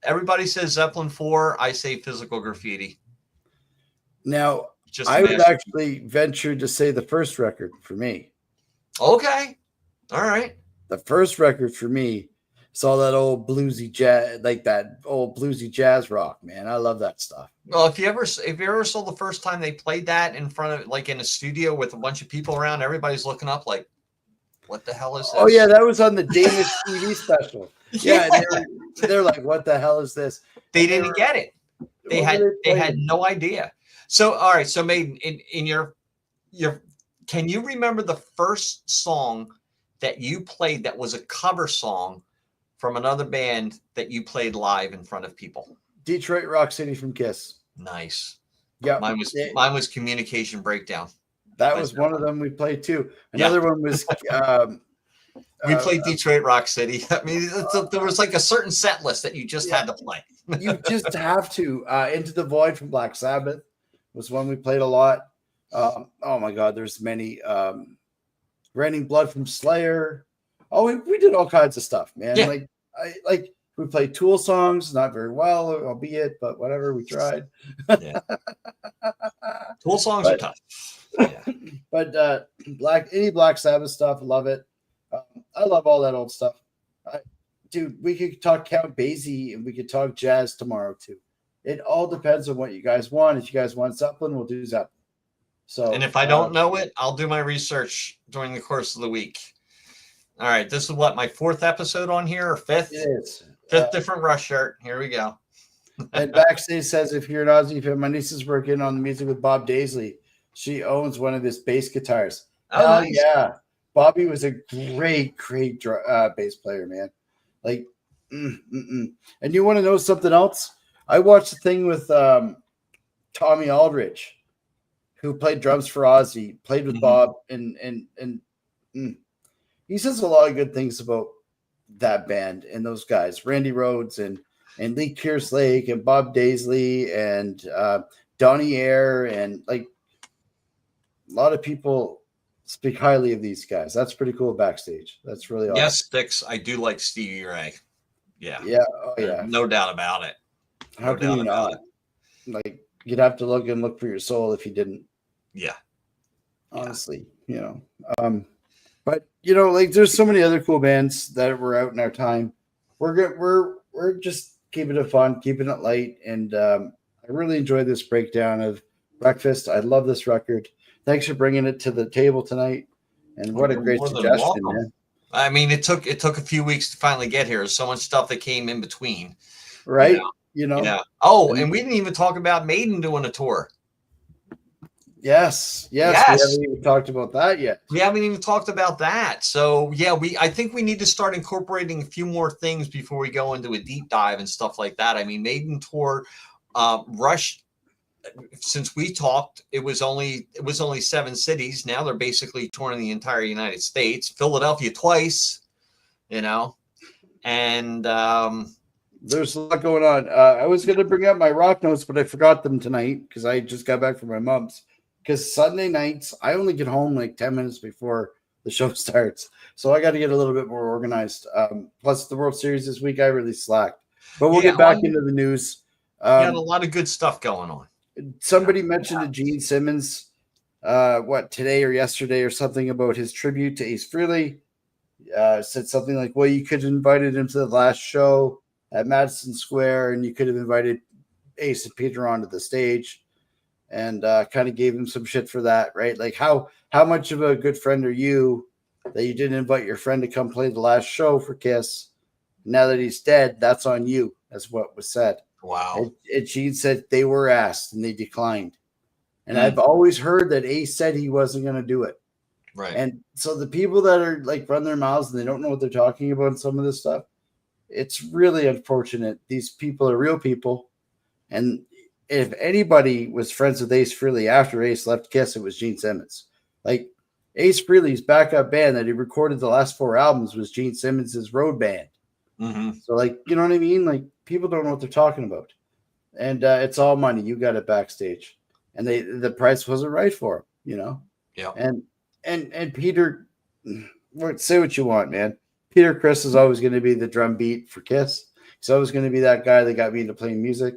Everybody says Zeppelin 4. I say Physical Graffiti. Now, I would actually venture to say the first record for me. Okay. All right. The first record for me saw that old bluesy jazz, like that old bluesy jazz rock, man. I love that stuff. Well, if you ever saw the first time they played that in front of, like, in a studio with a bunch of people around, everybody's looking up like, what the hell is this? Oh yeah, that was on the Danish TV special. Yeah, they're like, what the hell is this? They didn't get it. They had no idea. So all right, so Maiden, in your can you remember the first song that you played that was a cover song from another band that you played live in front of people? Detroit Rock City from Kiss. Nice. Yeah. Mine was Communication Breakdown. That was one of them we played too. Another one was we played Detroit Rock City. I mean, there was like a certain set list that you just had to play. You just have to. Into the Void from Black Sabbath was one we played a lot. Oh my God, there's many. Raining Blood from Slayer. Oh, we did all kinds of stuff, man. Yeah. We played Tool songs, not very well, albeit, but whatever, we tried. Yeah. Tool songs are tough. Yeah. But any Black Sabbath stuff, love it. I love all that old stuff. Dude, we could talk Count Basie and we could talk jazz tomorrow too. It all depends on what you guys want. If you guys want Zeppelin, we'll do Zeppelin. So, and if I don't know it, I'll do my research during the course of the week. All right, this is what, my 4th episode on here, or 5th? It is. 5th different Rush shirt. Here we go. And Backstage says, if you're an Aussie fan, my niece is working on the music with Bob Daisley. She owns one of his bass guitars. Oh, nice. Yeah. Bobby was a great bass player, man. Like, And you want to know something else? I watched a thing with Tommy Aldridge, who played drums for Ozzy, played with Bob, and he says a lot of good things about that band and those guys, Randy Rhoads and Lee Kerslake and Bob Daisley and Donnie Air, and like a lot of people speak highly of these guys. That's pretty cool backstage. That's really awesome. Yes, Sticks. I do like Stevie Ray. Yeah. Yeah. Oh, yeah. No doubt about it. How can you not? Like, you'd have to look for your soul if you didn't. Yeah. Honestly, you know. But you know, like, there's so many other cool bands that were out in our time. We're good. We're just keeping it fun, keeping it light, and I really enjoyed this breakdown of Breakfast. I love this record. Thanks for bringing it to the table tonight. And what a great suggestion, man. I mean, it took a few weeks to finally get here. There's so much stuff that came in between. Right. You know. Yeah. Oh, and we didn't even talk about Maiden doing a tour. Yes. We haven't even talked about that yet. We haven't even talked about that. So yeah, I think we need to start incorporating a few more things before we go into a deep dive and stuff like that. I mean, Maiden tour, Rush. Since we talked, it was only 7 cities. Now they're basically touring the entire United States. Philadelphia twice, you know, and there's a lot going on. I was going to bring up my rock notes, but I forgot them tonight because I just got back from my mom's. Because Sunday nights, I only get home like 10 minutes before the show starts. So I got to get a little bit more organized. Plus, the World Series this week, I really slacked. But we'll get back into the news. Got a lot of good stuff going on. Somebody mentioned to Gene Simmons, today or yesterday or something about his tribute to Ace Frehley. said something like, well, you could have invited him to the last show at Madison Square, and you could have invited Ace and Peter onto the stage, and kind of gave him some shit for that, right? Like, how much of a good friend are you that you didn't invite your friend to come play the last show for Kiss? Now that he's dead, that's on you. That's what was said. Wow. And Gene said they were asked and they declined. And I've always heard that Ace said he wasn't going to do it. Right. And so the people that are like run their mouths and they don't know what they're talking about in some of this stuff, it's really unfortunate. These people are real people. And if anybody was friends with Ace Frehley after Ace left Kiss, it was Gene Simmons. Like, Ace Frehley's backup band that he recorded the last 4 albums was Gene Simmons's road band. Mm-hmm. So, like, you know what I mean? Like, people don't know what they're talking about. And it's all money. You got it backstage. And the price wasn't right for him, you know? Yeah. And Peter, say what you want, man. Peter Criss is always going to be the drum beat for Kiss. He's always going to be that guy that got me into playing music.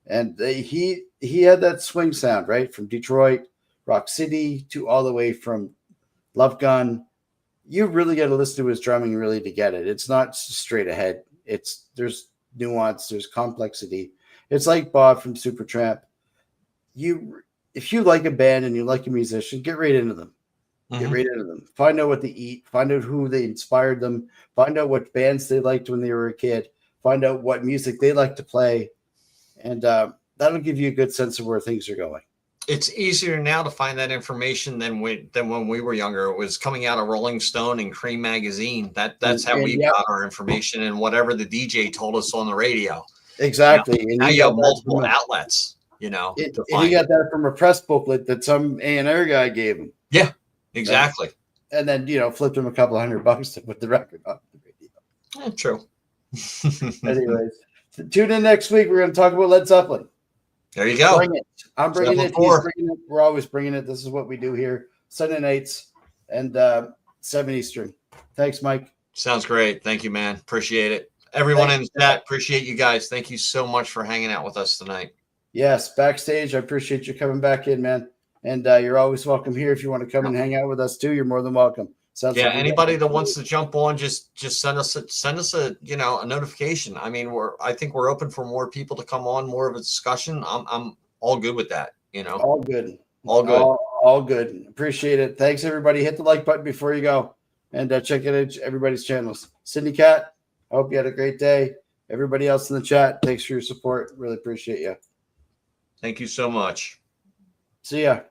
And he had that swing sound, right? From Detroit, Rock City, to all the way from Love Gun. You really got to listen to his drumming really to get it. It's not straight ahead. There's nuance, there's complexity. It's like Bob from Supertramp. If you like a band and you like a musician, get right into them. Get right into them. Find out what they eat. Find out who they inspired them. Find out what bands they liked when they were a kid. Find out what music they like to play. And that'll give you a good sense of where things are going. It's easier now to find that information than when we were younger. It was coming out of Rolling Stone and Cream magazine. That's how we got our information, and whatever the DJ told us on the radio. Exactly. Now you have multiple outlets, you know. And he got that from a press booklet that some A&R guy gave him. Yeah, exactly. And then, flipped him a couple $100 to put the record on the radio. Yeah, true. Anyways, tune in next week. We're going to talk about Led Zeppelin. There you go. Bring it. I'm bringing it. He's bringing it. We're always bringing it. This is what we do here. Sunday nights and 7 Eastern. Thanks, Mike. Sounds great. Thank you, man. Appreciate it. Everyone in the chat, appreciate you guys. Thank you so much for hanging out with us tonight. Yes, backstage. I appreciate you coming back in, man. And you're always welcome here. If you want to come and hang out with us too, you're more than welcome. Sounds like anybody that wants to jump on, just send us a a notification. I mean, I think we're open for more people to come on, more of a discussion. I'm all good with that. All good. All good. Appreciate it. Thanks, everybody. Hit the like button before you go, and check out everybody's channels. Cindy Cat, I hope you had a great day. Everybody else in the chat, thanks for your support. Really appreciate you. Thank you so much. See ya.